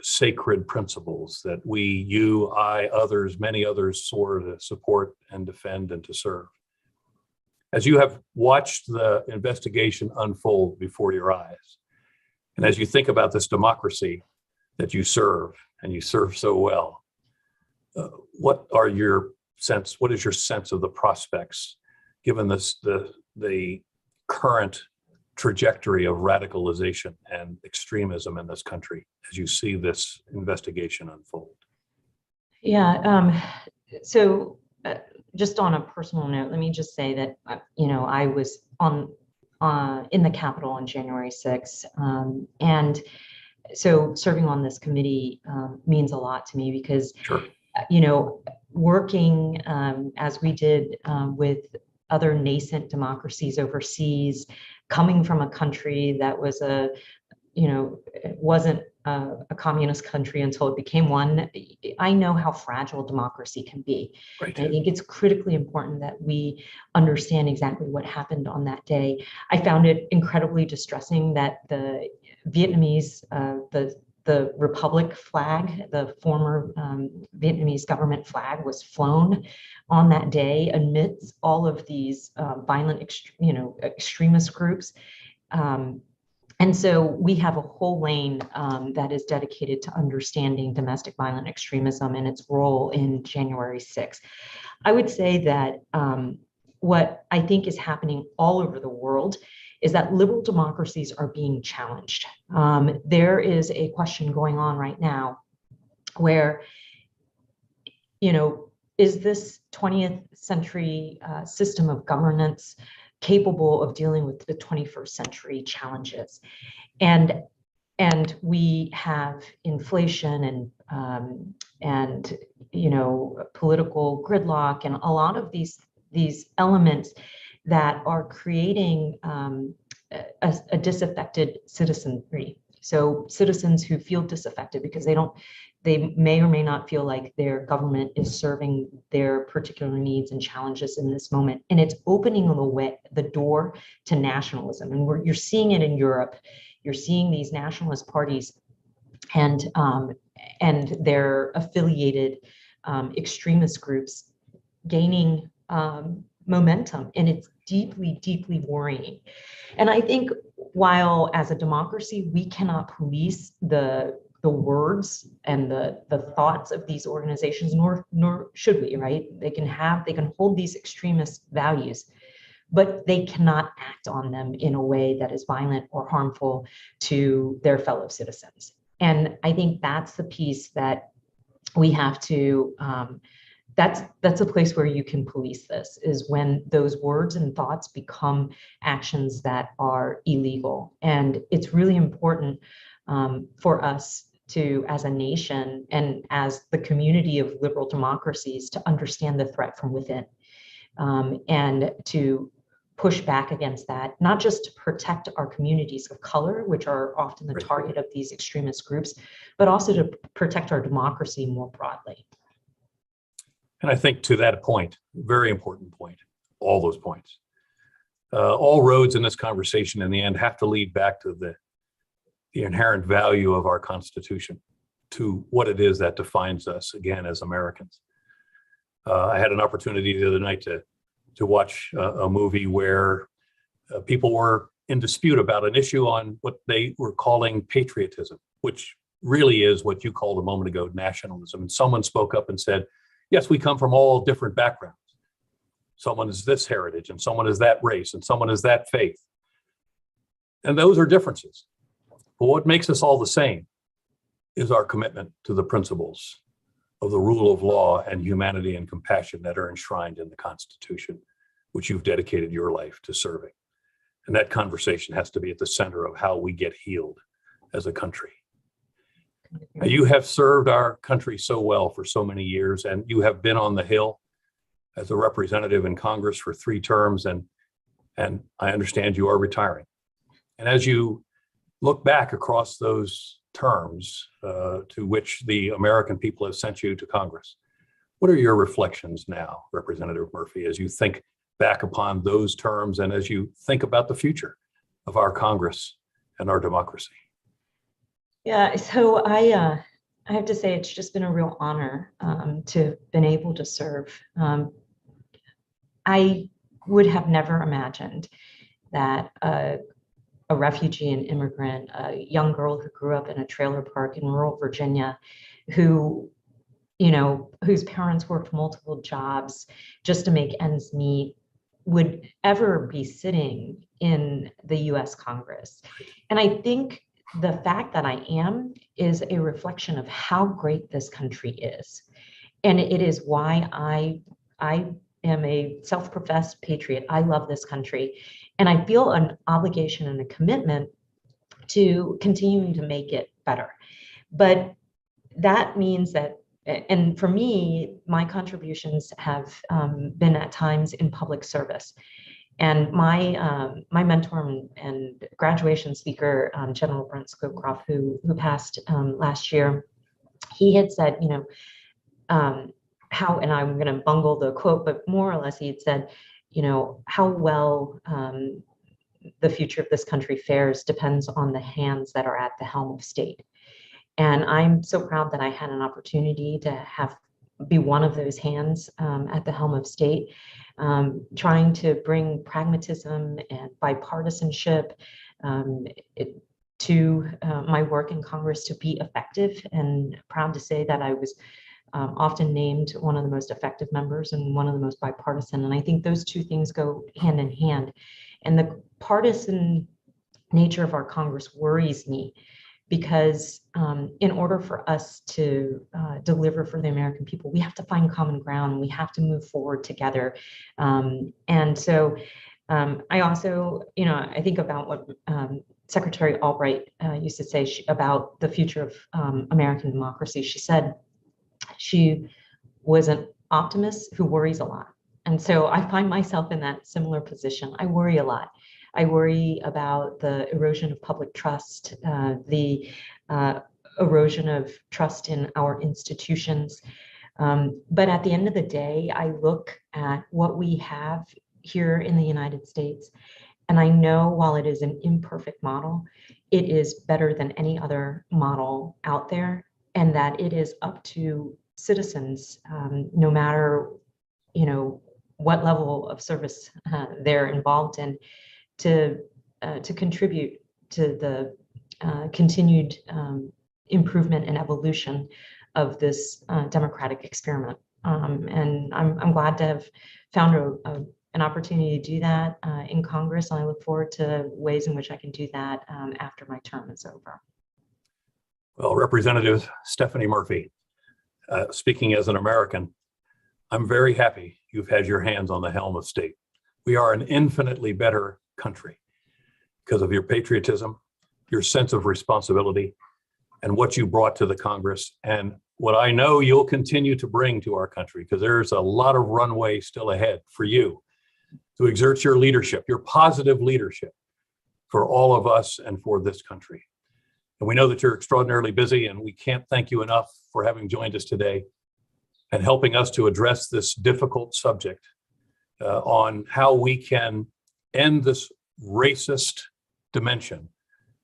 sacred principles that we, you, I, others, many others swore to support and defend and to serve. As you have watched the investigation unfold before your eyes, and as you think about this democracy that you serve, and you serve so well. What is your sense of the prospects, given the current trajectory of radicalization and extremism in this country as you see this investigation unfold? Yeah, so just on a personal note, let me just say that, I was in the Capitol on January 6th. And so serving on this committee means a lot to me because, Sure. Working as we did with other nascent democracies overseas, coming from a country that was it wasn't a communist country until it became one. I know how fragile democracy can be. Right. And I think it's critically important that we understand exactly what happened on that day. I found it incredibly distressing that the Vietnamese, the Republic flag, the former Vietnamese government flag, was flown on that day amidst all of these violent, extremist groups. And so we have a whole lane that is dedicated to understanding domestic violent extremism and its role in January 6th. I would say that what I think is happening all over the world is that liberal democracies are being challenged. There is a question going on right now where, is this 20th century system of governance capable of dealing with the 21st century challenges? And we have inflation and political gridlock and a lot of these elements that are creating a disaffected citizenry. So citizens who feel disaffected because they may or may not feel like their government is serving their particular needs and challenges in this moment. And it's opening the door to nationalism. And you're seeing it in Europe. You're seeing these nationalist parties and their affiliated extremist groups gaining momentum, and it's deeply, deeply worrying. And I think while as a democracy, we cannot police the words and the thoughts of these organizations, nor should we, right? They can hold these extremist values, but they cannot act on them in a way that is violent or harmful to their fellow citizens. And I think that's the piece that we have to, that's a place where you can police this, is when those words and thoughts become actions that are illegal. And it's really important for us to, as a nation and as the community of liberal democracies, to understand the threat from within and to push back against that, not just to protect our communities of color, which are often the target of these extremist groups, but also to protect our democracy more broadly. And I think to that point, very important point, all those points, all roads in this conversation in the end have to lead back to the inherent value of our Constitution, to what it is that defines us, again, as Americans. I had an opportunity the other night to watch a movie where people were in dispute about an issue on what they were calling patriotism, which really is what you called a moment ago, nationalism. And someone spoke up and said, yes, we come from all different backgrounds. Someone is this heritage, and someone is that race, and someone is that faith. And those are differences. But what makes us all the same is our commitment to the principles of the rule of law and humanity and compassion that are enshrined in the Constitution, which you've dedicated your life to serving. And that conversation has to be at the center of how we get healed as a country. You have served our country so well for so many years, and you have been on the Hill as a representative in Congress for 3 terms, and I understand you are retiring. And as you look back across those terms to which the American people have sent you to Congress, what are your reflections now, Representative Murphy, as you think back upon those terms and as you think about the future of our Congress and our democracy? Yeah, so I have to say it's just been a real honor to have been able to serve. I would have never imagined that a refugee and immigrant, a young girl who grew up in a trailer park in rural Virginia, who, whose parents worked multiple jobs just to make ends meet, would ever be sitting in the US Congress. And I think the fact that I am is a reflection of how great this country is. And it is why I am a self-professed patriot. I love this country. And I feel an obligation and a commitment to continuing to make it better. But that means that, and for me, my contributions have been at times in public service. And my mentor and graduation speaker, General Brent Scowcroft, who passed last year, he had said, how, and I'm going to bungle the quote, but more or less he had said, how well the future of this country fares depends on the hands that are at the helm of state. And I'm so proud that I had an opportunity to be one of those hands at the helm of state, trying to bring pragmatism and bipartisanship to my work in Congress to be effective. And proud to say that I was often named one of the most effective members and one of the most bipartisan. And I think those two things go hand in hand. And the partisan nature of our Congress worries me, because in order for us to deliver for the American people, we have to find common ground. We have to move forward together. And so I also, I think about what Secretary Albright used to say about the future of American democracy. She said she was an optimist who worries a lot. And so I find myself in that similar position. I worry a lot. I worry about the erosion of public trust, the erosion of trust in our institutions. But at the end of the day, I look at what we have here in the United States, and I know while it is an imperfect model, it is better than any other model out there, and that it is up to citizens, no matter what level of service they're involved in, to contribute to the continued improvement and evolution of this democratic experiment. And I'm glad to have found an opportunity to do that in Congress. And I look forward to ways in which I can do that after my term is over. Well, Representative Stephanie Murphy, speaking as an American, I'm very happy you've had your hands on the helm of state. We are an infinitely better country because of your patriotism, your sense of responsibility, and what you brought to the Congress, and what I know you'll continue to bring to our country, because there's a lot of runway still ahead for you to exert your leadership, your positive leadership for all of us and for this country. And we know that you're extraordinarily busy, and we can't thank you enough for having joined us today and helping us to address this difficult subject on how we can end this racist dimension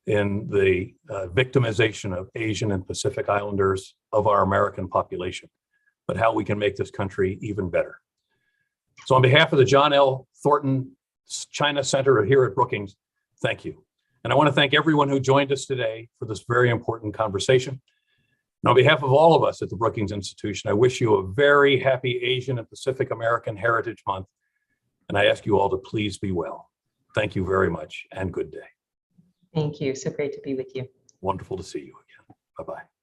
in the victimization of Asian and Pacific Islanders of our American population, but how we can make this country even better. So on behalf of the John L. Thornton China Center here at Brookings, thank you. And I want to thank everyone who joined us today for this very important conversation. And on behalf of all of us at the Brookings Institution, I wish you a very happy Asian and Pacific American Heritage Month. And I ask you all to please be well. Thank you very much, and good day. Thank you. So great to be with you. Wonderful to see you again. Bye-bye.